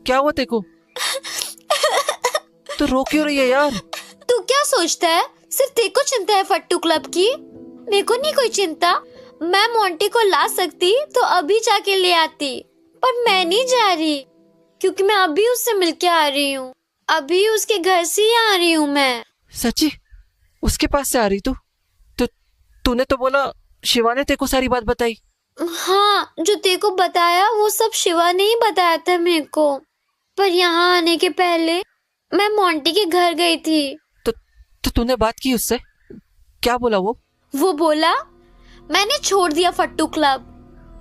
क्या हुआ तेरे को? तो रो क्यों रही है यार? तू क्या सोचता है सिर्फ तेरे को चिंता है फट्टू क्लब की? मेरे को नहीं कोई चिंता। मैं मोंटी को ला सकती तो अभी जाके ले आती, पर मैं नहीं जा रही क्योंकि मैं अभी उससे मिलके आ रही हूँ। अभी उसके घर से ही आ रही हूँ मैं। सच्ची? उसके पास से आ रही तू? तो तूने तो बोला शिवा ने तेरे को सारी बात बताई। हाँ, जो तेरे को बताया वो सब शिवा ने ही बताया था मेरे को। पर यहाँ आने के पहले मैं मोंटी के घर गई थी। तो तूने बात की उससे? क्या बोला वो? वो बोला मैंने छोड़ दिया फट्टू क्लब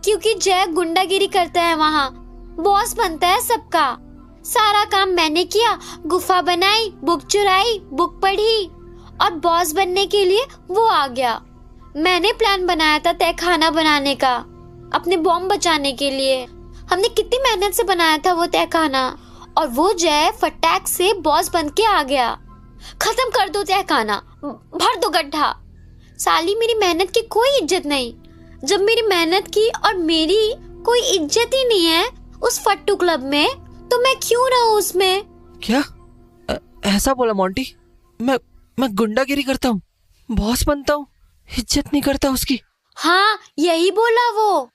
क्योंकि जय गुंडागिरी करता है, वहाँ बॉस बनता है सबका। सारा काम मैंने किया, गुफा बनाई, बुक चुराई, बुक पढ़ी और बॉस बनने के लिए वो आ गया। मैंने प्लान बनाया था तहखाना बनाने का, अपने बॉम्ब बचाने के लिए। हमने कितनी मेहनत से बनाया था वो तहखाना, और वो जय फटाक से बॉस बन के आ गया। खत्म कर दो तहखाना, भर दो गड्ढा। साली मेरी मेहनत की कोई इज्जत नहीं। जब मेरी मेहनत की और मेरी कोई इज्जत ही नहीं है उस फट्टू क्लब में, तो मैं क्यों रहूं उसमें? क्या ऐसा बोला मोंटी? मैं गुंडागिरी करता हूँ, बॉस बनता हूँ, इज्जत नहीं करता उसकी। हाँ, यही बोला वो।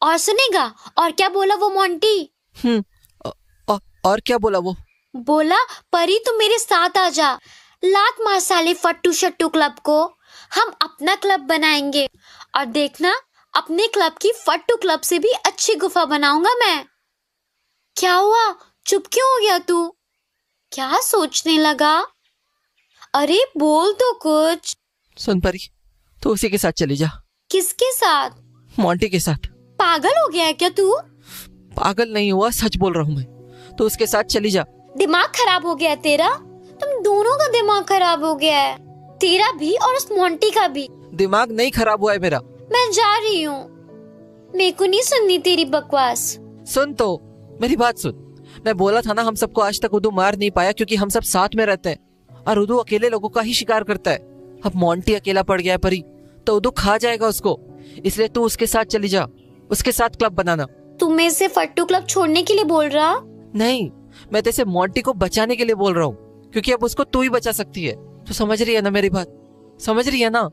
और सुनेगा और क्या बोला वो मोंटी? और क्या बोला वो? बोला परी तू मेरे साथ आ जा, लात मार साले फट्टू शट्टू क्लब को। हम अपना क्लब बनाएंगे और देखना अपने क्लब की फट्टू क्लब से भी अच्छी गुफा बनाऊंगा मैं। क्या हुआ, चुप क्यों हो गया तू? क्या सोचने लगा? अरे बोल तो कुछ। सुन परी, तू उसी के साथ चली जा। किसके साथ? मोंटी के साथ। पागल हो गया है क्या तू? पागल नहीं हुआ, सच बोल रहा हूँ मैं। तो उसके साथ चली जा। दिमाग खराब हो गया तेरा? तुम दोनों का दिमाग खराब हो गया है, तेरा भी और उस मोंटी का भी। दिमाग नहीं खराब हुआ है मेरा। मैं जा रही हूँ, मेरे को नहीं सुननी तेरी बकवास। सुन तो मेरी बात सुन। मैं बोला था ना, हम सबको आज तक उदू मार नहीं पाया क्योंकि हम सब साथ में रहते हैं और उदू अकेले लोगों का ही शिकार करता है। अब मोंटी अकेला पड़ गया है परी, तो उदू खा जाएगा उसको। इसलिए तू उसके साथ चली जा, उसके साथ क्लब बनाना। तू मेरे से फट्टू क्लब छोड़ने के लिए बोल रहा? नहीं, मैं तेरे से मोंटी को बचाने के लिए बोल रहा हूँ, क्योंकि अब उसको तू ही बचा सकती है। तू समझ रही है ना मेरी बात? समझ रही है ना?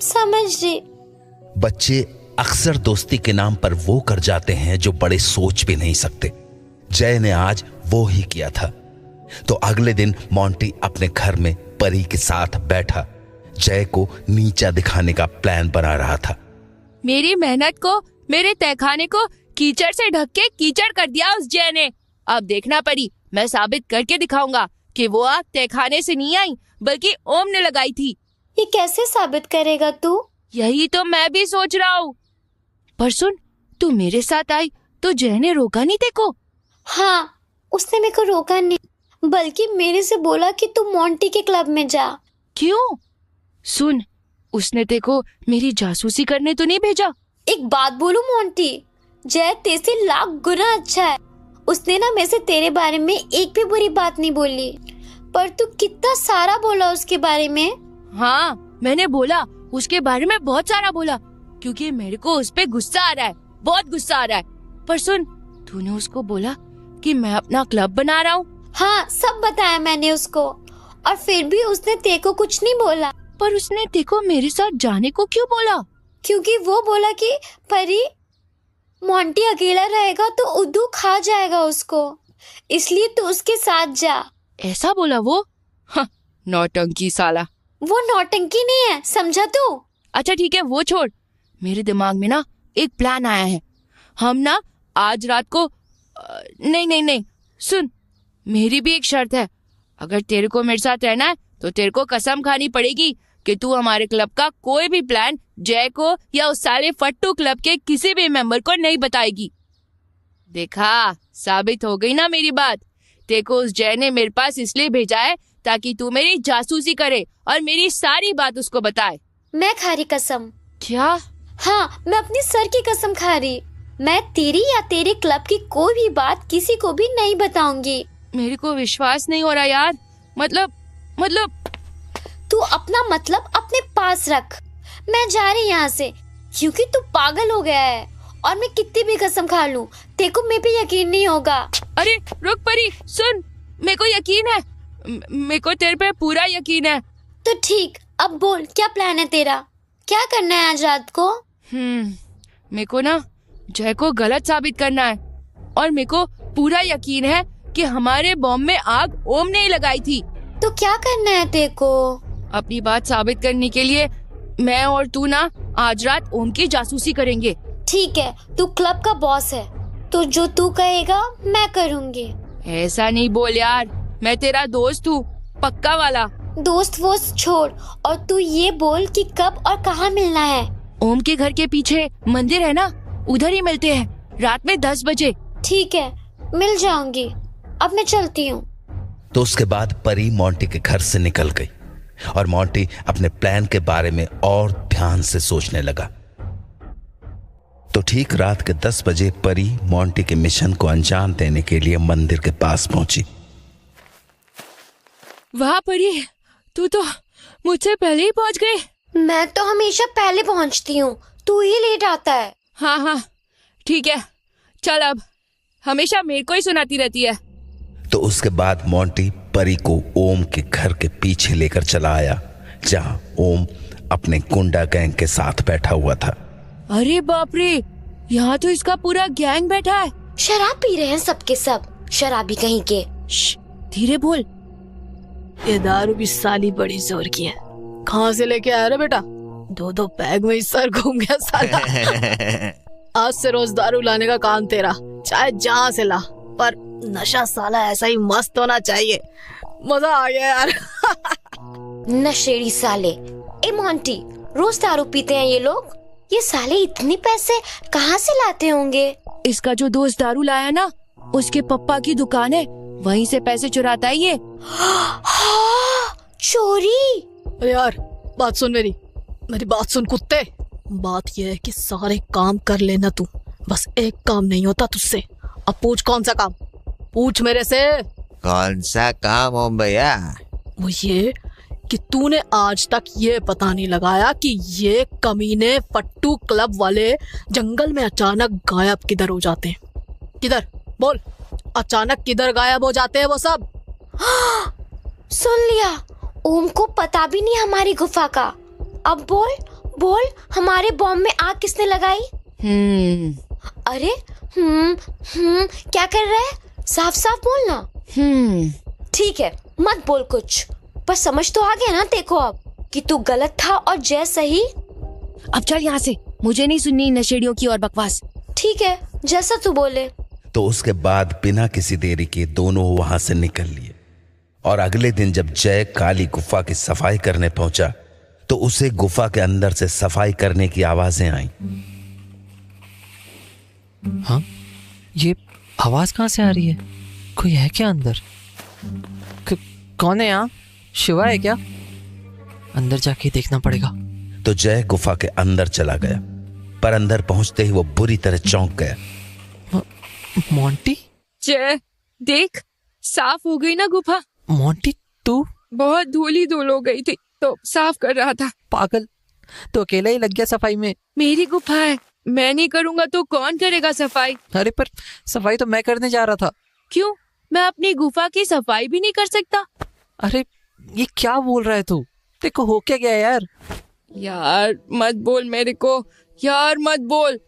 समझ रही। बच्चे अक्सर दोस्ती के नाम पर वो कर जाते हैं जो बड़े सोच भी नहीं सकते। जय ने आज वो ही किया था। तो अगले दिन मोंटी अपने घर में परी के साथ बैठा जय को नीचा दिखाने का प्लान बना रहा था। मेरी मेहनत को, मेरे तहखाने को कीचड़ से ढक के कीचड़ कर दिया उस जय ने। अब देखना परी, मैं साबित करके दिखाऊंगा कि वो आग तहखाने से नहीं आई बल्कि ओम ने लगाई थी। ये कैसे साबित करेगा तू? यही तो मैं भी सोच रहा हूँ। पर सुन, तू मेरे साथ आई तो जय ने रोका नहीं तेको? हाँ, उसने मेरे को रोका नहीं, बल्कि मेरे से बोला कि तू मोंटी के क्लब में जा। क्यों? सुन, उसने तेको मेरी जासूसी करने तो नहीं भेजा? एक बात बोलूं मोंटी, जय तेरे से लाख गुना अच्छा है। उसने ना मेरे से तेरे बारे में एक भी बुरी बात नहीं बोली, पर तू कितना सारा बोला उसके बारे में। हाँ, मैंने बोला, उसके बारे में बहुत सारा बोला, क्योंकि मेरे को उस पे गुस्सा आ रहा है, बहुत गुस्सा आ रहा है। पर सुन, तूने उसको बोला कि मैं अपना क्लब बना रहा हूँ। हाँ, सब बताया मैंने उसको, और फिर भी उसने तेरे को कुछ नहीं बोला। पर उसने तेको मेरे साथ जाने को क्यों बोला? क्योंकि वो बोला कि परी मोंटी अकेला रहेगा तो उद्दू खा जाएगा उसको, इसलिए तू उसके साथ जा। ऐसा बोला वो? हाँ, नौटंकी साला। वो नौटंकी नहीं है, समझा तू? अच्छा ठीक है, वो छोड़। मेरे दिमाग में ना एक प्लान आया है। हम ना आज रात को नहीं नहीं नहीं, सुन, मेरी भी एक शर्त है। अगर तेरे को मेरे साथ रहना है तो तेरे को कसम खानी पड़ेगी कि तू हमारे क्लब का कोई भी प्लान जय को या उस साले फट्टू क्लब के किसी भी मेंबर को नहीं बताएगी। देखा, साबित हो गई ना मेरी बात। तेरे को उस जय ने मेरे पास इसलिए भेजा है ताकि तू मेरी जासूसी करे और मेरी सारी बात उसको बताए। मैं खा रही कसम। क्या? हाँ, मैं अपनी सर की कसम खा रही। मैं तेरी या तेरे क्लब की कोई भी बात किसी को भी नहीं बताऊंगी। मेरे को विश्वास नहीं हो रहा यार। मतलब तू अपना मतलब अपने पास रख। मैं जा रही यहाँ से क्योंकि तू पागल हो गया है और मैं कितनी भी कसम खा लूं तेरे को मेरे पे यकीन नहीं होगा। अरे रुक परी, सुन, मेरे को यकीन है, मेरे को तेरे पे पूरा यकीन है। तो ठीक, अब बोल क्या प्लान है तेरा? क्या करना है आज रात को? मेरे को ना जय को गलत साबित करना है और मेरे को पूरा यकीन है कि हमारे बॉम्ब में आग ओम ने ही लगाई थी। तो क्या करना है तेरे को? अपनी बात साबित करने के लिए मैं और तू ना आज रात ओम की जासूसी करेंगे। ठीक है, तू क्लब का बॉस है तो जो तू कहेगा मैं करूँगी। ऐसा नहीं बोल यार, मैं तेरा दोस्त हूँ, पक्का वाला। दोस्त वोस्त छोड़ और तू ये बोल कि कब और कहाँ मिलना है। ओम के घर के पीछे मंदिर है ना, उधर ही मिलते हैं रात में 10 बजे। ठीक है, मिल जाऊंगी। अब मैं चलती हूँ। तो उसके बाद परी मोंटी के घर से निकल गई और मोंटी अपने प्लान के बारे में और ध्यान से सोचने लगा। तो ठीक रात के 10 बजे परी मोंटी के मिशन को अंजाम देने के लिए मंदिर के पास पहुंची। वाह परी, तू तो मुझसे पहले ही पहुंच गई। मैं तो हमेशा पहले पहुंचती हूँ, तू ही लेट आता है। हाँ ठीक है, चल अब हमेशा मेरे को ही सुनाती रहती है। तो उसके बाद मोंटी परी को ओम के घर के पीछे लेकर चला आया जहां ओम अपने गुंडा गैंग के साथ बैठा हुआ था। अरे बाप रे, यहाँ तो इसका पूरा गैंग बैठा है। शराब पी रहे हैं सबके सब, शराबी कहीं के। धीरे बोल। ये दारू भी साली बड़ी जोर की है। कहाँ से लेके आया रे बेटा? 2 पैग में ही सर घूम गया साला। आज से रोज दारू लाने का काम तेरा, चाहे जहाँ से ला, पर नशा साला ऐसा ही मस्त होना चाहिए। मजा आ गया यार। नशेड़ी साले। ए मोंटी, रोज दारू पीते हैं ये लोग? ये साले इतने पैसे कहाँ से लाते होंगे? इसका जो दोस्त दारू लाया ना, उसके पप्पा की दुकान है, वहीं से पैसे चुराता है ये। चोरी? अरे यार बात सुन, मेरी बात सुन कुत्ते। बात ये है कि सारे काम कर लेना तू, बस एक काम नहीं होता तुझसे। अब पूछ कौन सा काम? पूछ मेरे से। कौन सा काम हो भैया? वो ये कि तूने आज तक ये पता नहीं लगाया कि ये कमीने फट्टू क्लब वाले जंगल में अचानक गायब किधर हो जाते हैं। किधर बोल, अचानक किधर गायब हो जाते हैं वो सब? सुन लिया, ओम को पता भी नहीं हमारी गुफा का। अब बोल हमारे बॉम्ब में आग किसने लगाई? अरे क्या कर रहा है? साफ साफ बोलना। ठीक है, मत बोल कुछ, पर समझ तो आ गया ना देखो अब कि तू गलत था और जय सही। अब चल यहाँ से, मुझे नहीं सुननी नशेड़ियों की और बकवास। ठीक है, जैसा तू बोले। तो उसके बाद बिना किसी देरी के दोनों वहां से निकल लिए और अगले दिन जब जय काली गुफा की सफाई करने पहुंचा तो उसे गुफा के अंदर से सफाई करने की आवाजें आईं। हाँ, ये आवाज कहाँ से आ रही है? कोई है क्या अंदर? कौन है यहाँ? शिवा है क्या? अंदर जाके देखना पड़ेगा। तो जय गुफा के अंदर चला गया, पर अंदर पहुंचते ही वो बुरी तरह चौंक गया। मोंटी? जय देख, साफ हो गई ना गुफा। मोंटी तू? बहुत धूली धूल हो गई थी तो साफ कर रहा था। पागल, तो अकेला ही लग गया सफाई में? मेरी गुफा है, मैं नहीं करूंगा तो कौन करेगा सफाई? अरे पर सफाई तो मैं करने जा रहा था। क्यों, मैं अपनी गुफा की सफाई भी नहीं कर सकता? अरे ये क्या बोल रहा है तू? देखो हो क्या गया यार? यार मत बोल मेरे को, यार मत बोल।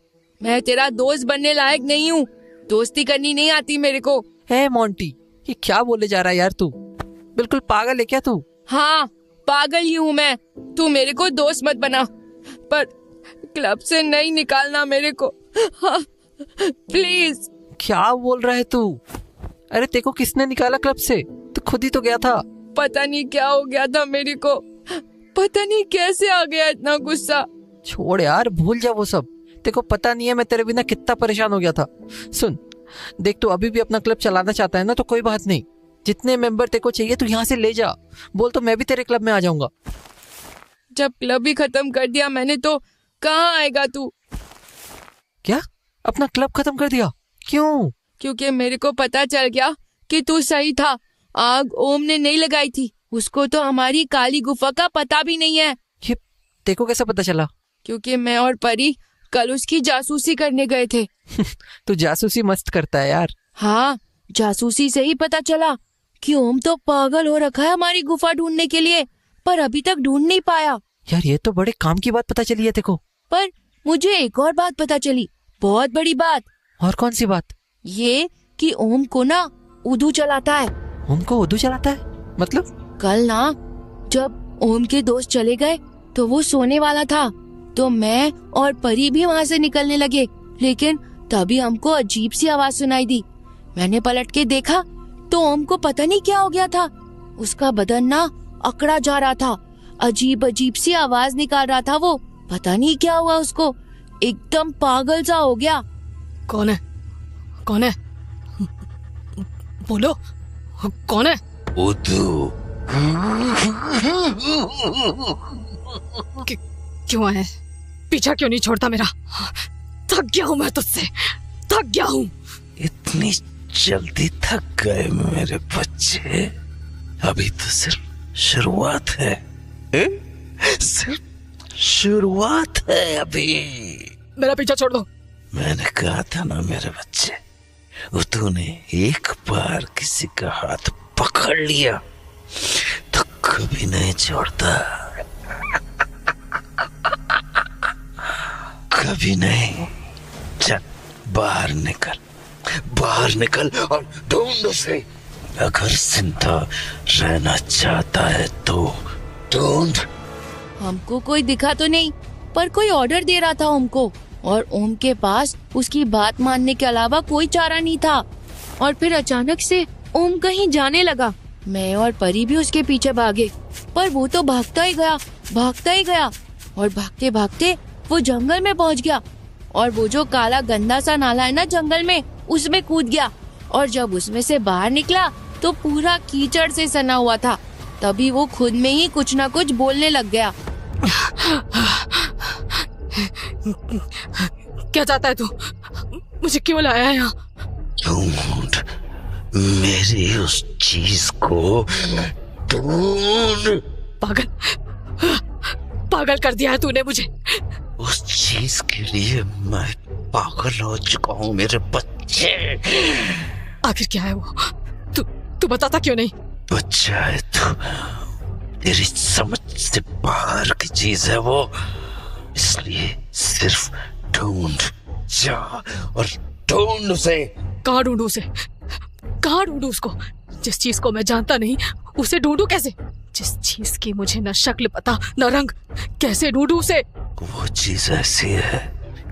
मैं तेरा दोस्त बनने लायक नहीं हूँ, दोस्ती करनी नहीं आती मेरे को। हे मोंटी, ये क्या बोले जा रहा है यार तू? बिल्कुल पागल है क्या तू? हाँ, पागल ही हूँ मैं। तू मेरे को दोस्त मत बना, पर क्लब से नहीं निकालना मेरे को, हाँ, प्लीज। क्या बोल रहा है तू? अरे तेको किसने निकाला क्लब से? तू खुद ही तो गया था। पता नहीं क्या हो गया था मेरे को, पता नहीं कैसे आ गया इतना गुस्सा। छोड़ यार, भूल जा वो सब। तेको पता नहीं है मैं तेरे बिना कितना परेशान हो गया था। सुन देख, तू अभी भी अपना क्लब चलाना चाहता है ना, तो कोई बात नहीं, जितने मेंबर तेको चाहिए तू यहाँ से ले जा। बोल तो मैं भी तेरे क्लब में आ जाऊंगा। जब क्लब ही खत्म कर दिया मैंने तो कहाँ आएगा तू? क्या? अपना क्लब खत्म कर दिया? क्यों? क्योंकि मेरे को पता चल गया कि तू सही था। आग ओम ने नहीं लगाई थी, उसको तो हमारी काली गुफा का पता भी नहीं है। ये तेको कैसे पता चला? क्योंकि मैं और परी कल उसकी जासूसी करने गए थे। तू जासूसी मस्त करता है यार। हाँ, जासूसी से ही पता चला कि ओम तो पागल हो रखा है हमारी गुफा ढूंढने के लिए, पर अभी तक ढूंढ नहीं पाया। यार ये तो बड़े काम की बात पता चली है तेको। पर मुझे एक और बात पता चली, बहुत बड़ी बात। और कौन सी बात? ये कि ओम को ना उदू चलाता है। ओम को उदू चलाता है? मतलब? कल ना जब ओम के दोस्त चले गए तो वो सोने वाला था, तो मैं और परी भी वहाँ से निकलने लगे, लेकिन तभी हमको अजीब सी आवाज सुनाई दी। मैंने पलट के देखा तो ओम को पता नहीं क्या हो गया था, उसका बदन ना अकड़ा जा रहा था, अजीब अजीब सी आवाज निकाल रहा था वो। पता नहीं क्या हुआ उसको, एकदम पागल सा हो गया। कौन है? कौन है? बोलो, कौन है? उदू। क्यों है? पीछा क्यों नहीं छोड़ता मेरा? थक गया हूँ मैं तुझसे, थक गया हूँ। इतनी जल्दी थक गए मेरे बच्चे? अभी तो सिर्फ शुरुआत है, सिर्फ शुरुआत है अभी। मेरा पीछा छोड़ दो। मैंने कहा था ना मेरे बच्चे, तूने एक बार किसी का हाथ पकड़ लिया तो कभी नहीं छोड़ता, कभी नहीं। चल बाहर निकल, बाहर निकल और ढूंढ उसे। अगर जिंदा रहना चाहता है तो ढूंढ। हमको कोई दिखा तो नहीं, पर कोई ऑर्डर दे रहा था ओम को, और ओम के पास उसकी बात मानने के अलावा कोई चारा नहीं था। और फिर अचानक से ओम कहीं जाने लगा। मैं और परी भी उसके पीछे भागे, पर वो तो भागता ही गया, भागता ही गया, और भागते भागते वो जंगल में पहुंच गया। और वो जो काला गंदा सा नाला है ना जंगल में, उसमें कूद गया। और जब उसमें से बाहर निकला तो पूरा कीचड़ से सना हुआ था। तभी वो खुद में ही कुछ ना कुछ बोलने लग गया। क्या चाहता है तू? मुझे क्यों लाया है यहाँ? ढूंढ मेरी उस चीज को, ढूंढ। पागल, पागल कर दिया है तूने मुझे। उस चीज के लिए मैं पागल हो चुका हूँ मेरे बच्चे। आखिर क्या है वो? तू बताता क्यों नहीं? बच्चा है तो तेरी समझ से बाहर की चीज है वो, इसलिए सिर्फ ढूंढ, जा और ढूंढ उसे। कहाँ ढूंढूं उसे? कहाँ ढूंढूं उसको? जिस चीज को मैं जानता नहीं उसे ढूंढूं कैसे? जिस चीज की मुझे न शक्ल पता न रंग, कैसे ढूंढूं उसे? वो चीज ऐसी है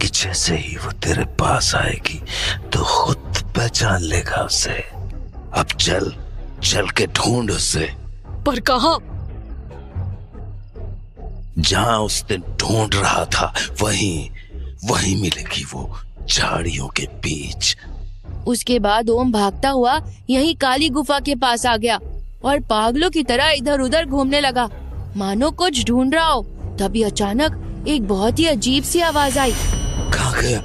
कि जैसे ही वो तेरे पास आएगी तो खुद पहचान लेगा उसे। अब चल, चल के ढूंढ उसे। पर कहाँ? जहां उस दिन ढूंढ रहा था वहीं मिलेगी वो, झाड़ियों के बीच। उसके बाद ओम भागता हुआ यही काली गुफा के पास आ गया और पागलों की तरह इधर उधर घूमने लगा, मानो कुछ ढूंढ रहा हो। तभी अचानक एक बहुत ही अजीब सी आवाज आई। कहाँ गया?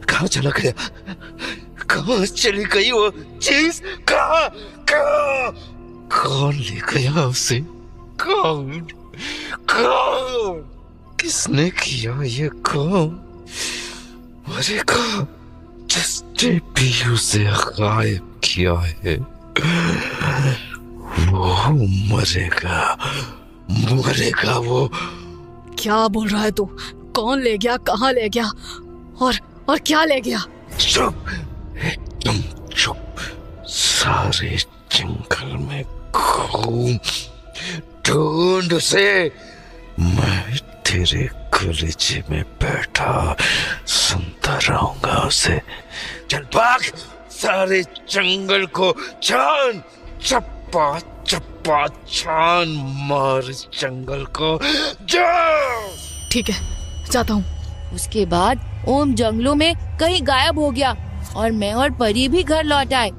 कहाँ चला गया? कहाँ चली गई वो चीज? कहाँ? कौन ले गया उसे? कौन? किसने किया ये काम? मरेगा, जिसने भी उसे गायब किया है वो मरेगा, मरेगा वो। क्या बोल रहा है तू? कौन ले गया, कहाँ ले गया और क्या ले गया? चुप, एकदम चुप। सारे जंगल में घूम, ढूंढ उसे। मैं तेरे कलेजे में बैठा सुनता रहूंगा उसे। चल भाग, सारे जंगल को छान, चप्पा चप्पा छान मार इस जंगल को। जा। ठीक है, जाता हूँ। उसके बाद ओम जंगलों में कहीं गायब हो गया और मैं और परी भी घर लौट आए।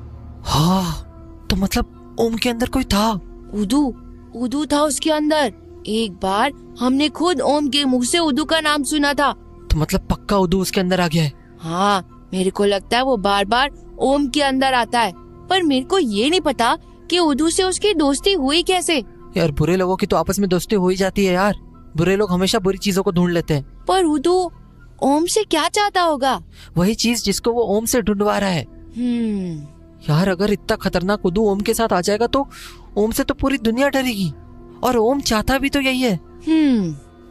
हाँ, तो मतलब ओम के अंदर कोई था? उदू था उसके अंदर। एक बार हमने खुद ओम के मुंह से उदू का नाम सुना था। तो मतलब पक्का उदू उसके अंदर आ गया है? हाँ, मेरे को लगता है वो बार बार ओम के अंदर आता है, पर मेरे को ये नहीं पता कि उदू से उसकी दोस्ती हुई कैसे। यार बुरे लोगों की तो आपस में दोस्ती हो ही जाती है यार। बुरे लोग हमेशा बुरी चीजों को ढूंढ लेते हैं। पर उदू ओम से क्या चाहता होगा? वही चीज जिसको वो ओम से ढूंढवा रहा है। यार अगर इतना खतरनाक उदू ओम के साथ आ जाएगा तो ओम से तो पूरी दुनिया डरेगी, और ओम चाहता भी तो यही है।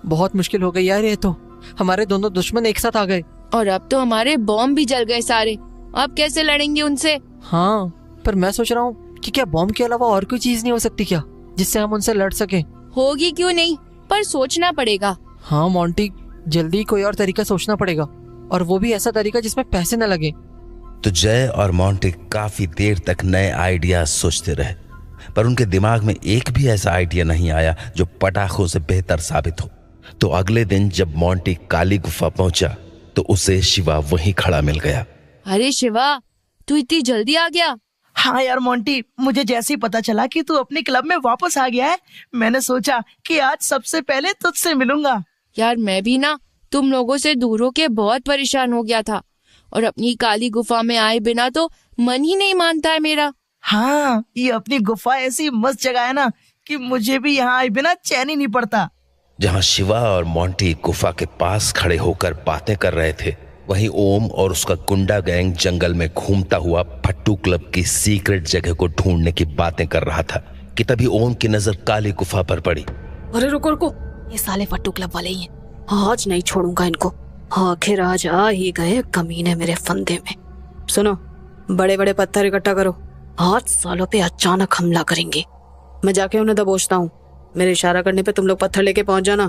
बहुत मुश्किल हो गई यार ये तो। हमारे दोनों दुश्मन एक साथ आ गए और अब तो हमारे बॉम्ब भी जल गए सारे। अब कैसे लड़ेंगे उनसे? हाँ, पर मैं सोच रहा हूँ कि क्या बॉम्ब के अलावा और कोई चीज नहीं हो सकती क्या, जिससे हम उनसे लड़ सके? होगी क्यों नहीं, पर सोचना पड़ेगा। हाँ मोंटी, जल्दी कोई और तरीका सोचना पड़ेगा, और वो भी ऐसा तरीका जिसमें पैसे न लगे। तो जय और मोंटी काफी देर तक नए आइडिया सोचते रहे, पर उनके दिमाग में एक भी ऐसा आइडिया नहीं आया जो पटाखों से बेहतर साबित हो। तो अगले दिन जब मोंटी काली गुफा पहुंचा तो उसे शिवा वहीं खड़ा मिल गया। अरे शिवा, तू इतनी जल्दी आ गया? हाँ यार मोंटी, मुझे जैसे ही पता चला कि तू अपने क्लब में वापस आ गया है, मैंने सोचा कि आज सबसे पहले तुझसे मिलूंगा। यार मैं भी ना तुम लोगों से दूर होके बहुत परेशान हो गया था, और अपनी काली गुफा में आए बिना तो मन ही नहीं मानता है मेरा। हाँ, ये अपनी गुफा ऐसी मस्त जगह है ना कि मुझे भी यहाँ आए बिना चैन ही नहीं पड़ता। जहां शिवा और मोंटी गुफा के पास खड़े होकर बातें कर रहे थे, वहीं ओम और उसका गुंडा गैंग जंगल में घूमता हुआ फट्टू क्लब की सीक्रेट जगह को ढूंढने की बातें कर रहा था कि तभी ओम की नजर काली गुफा पर पड़ी। अरे रुको रुको, ये साले फट्टू क्लब वाले ही हैं। आज नहीं छोड़ूंगा इनको। आखिर आज आ ही गए कमीने मेरे फंदे में। सुनो, बड़े बड़े पत्थर इकट्ठा करो, आज सालों पे अचानक हमला करेंगे। मैं जाके उन्हें दबोचता हूँ, मेरे इशारा करने पे तुम लोग पत्थर लेके पहुंच जाना।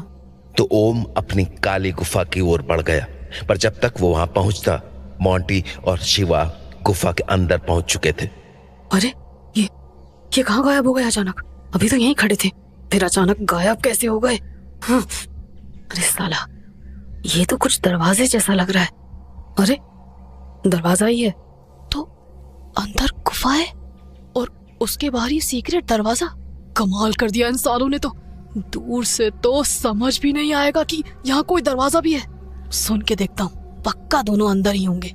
तो ओम अपनी काली गुफा की ओर बढ़ गया, पर जब तक वो वहां पहुंचता, मोंटी और शिवा गुफा के अंदर पहुंच चुके थे। अरे ये कहाँ गायब हो गए अचानक? अभी तो यहीं खड़े थे, फिर अचानक गायब कैसे हो गए? हाँ। अरे साला, ये तो कुछ दरवाजे जैसा लग रहा है। अरे दरवाजा ही है तो अंदर गुफा है और उसके बाहर ये सीक्रेट दरवाजा। कमाल कर दिया इन सालों ने तो। दूर से तो समझ भी नहीं आएगा कि यहाँ कोई दरवाजा भी है। सुन के देखता हूँ, पक्का दोनों अंदर ही होंगे।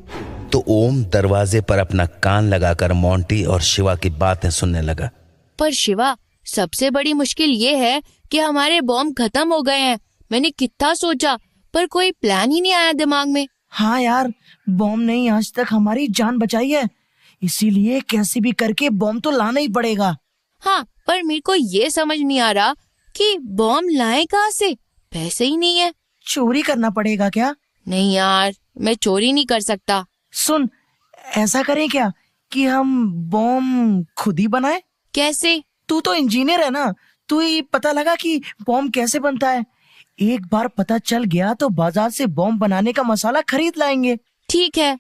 तो ओम दरवाजे पर अपना कान लगाकर मोंटी और शिवा की बातें सुनने लगा। पर शिवा, सबसे बड़ी मुश्किल ये है कि हमारे बॉम्ब खत्म हो गए हैं। मैंने कितना सोचा, पर कोई प्लान ही नहीं आया दिमाग में। हाँ यार, बॉम्ब ने आज तक हमारी जान बचाई है, इसीलिए कैसे भी करके बॉम्ब तो लाना ही पड़ेगा। हाँ, पर मेरे को ये समझ नहीं आ रहा कि बॉम्ब लाए कहाँ से? पैसे ही नहीं है। चोरी करना पड़ेगा क्या? नहीं यार, मैं चोरी नहीं कर सकता। सुन, ऐसा करें क्या कि हम बॉम्ब खुद ही बनाए? कैसे? तू तो इंजीनियर है ना, तू ही पता लगा कि बॉम्ब कैसे बनता है। एक बार पता चल गया तो बाजार से बॉम्ब बनाने का मसाला खरीद लाएंगे। ठीक है,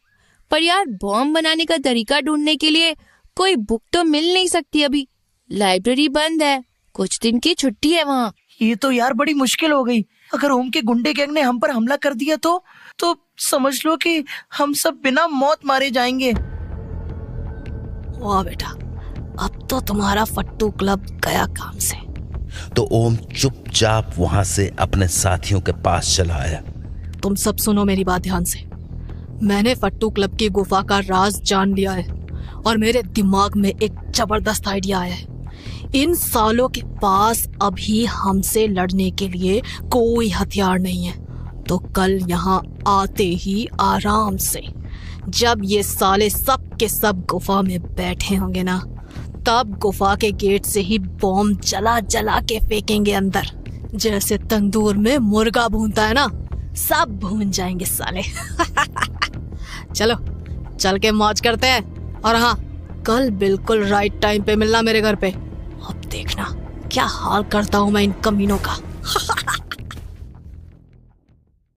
पर यार बॉम्ब बनाने का तरीका ढूंढने के लिए कोई बुक तो मिल नहीं सकती अभी। लाइब्रेरी बंद है, कुछ दिन की छुट्टी है वहाँ। ये तो यार बड़ी मुश्किल हो गई। अगर ओम के गुंडे गैंग ने हम पर हमला कर दिया तो समझ लो कि हम सब बिना मौत मारे जाएंगे। वाह बेटा, अब तो तुम्हारा फट्टू क्लब गया काम से। तो ओम चुपचाप वहां से अपने साथियों के पास चला आया। तुम सब सुनो मेरी बात ध्यान से। मैंने फट्टू क्लब की गुफा का राज जान लिया है और मेरे दिमाग में एक जबरदस्त आइडिया आया है। इन सालों के पास अभी हमसे लड़ने के लिए कोई हथियार नहीं है, तो कल यहाँ आते ही आराम से जब ये साले सब के सब गुफा में बैठे होंगे ना, तब गुफा के गेट से ही बॉम्ब जला जला के फेंकेंगे अंदर। जैसे तंदूर में मुर्गा भूनता है ना, सब भून जाएंगे साले। चलो चल के मौज करते हैं। और हाँ, कल बिल्कुल राइट टाइम पे मिलना मेरे घर पे। अब देखना क्या हाल करता हूँ मैं इन कमीनों का।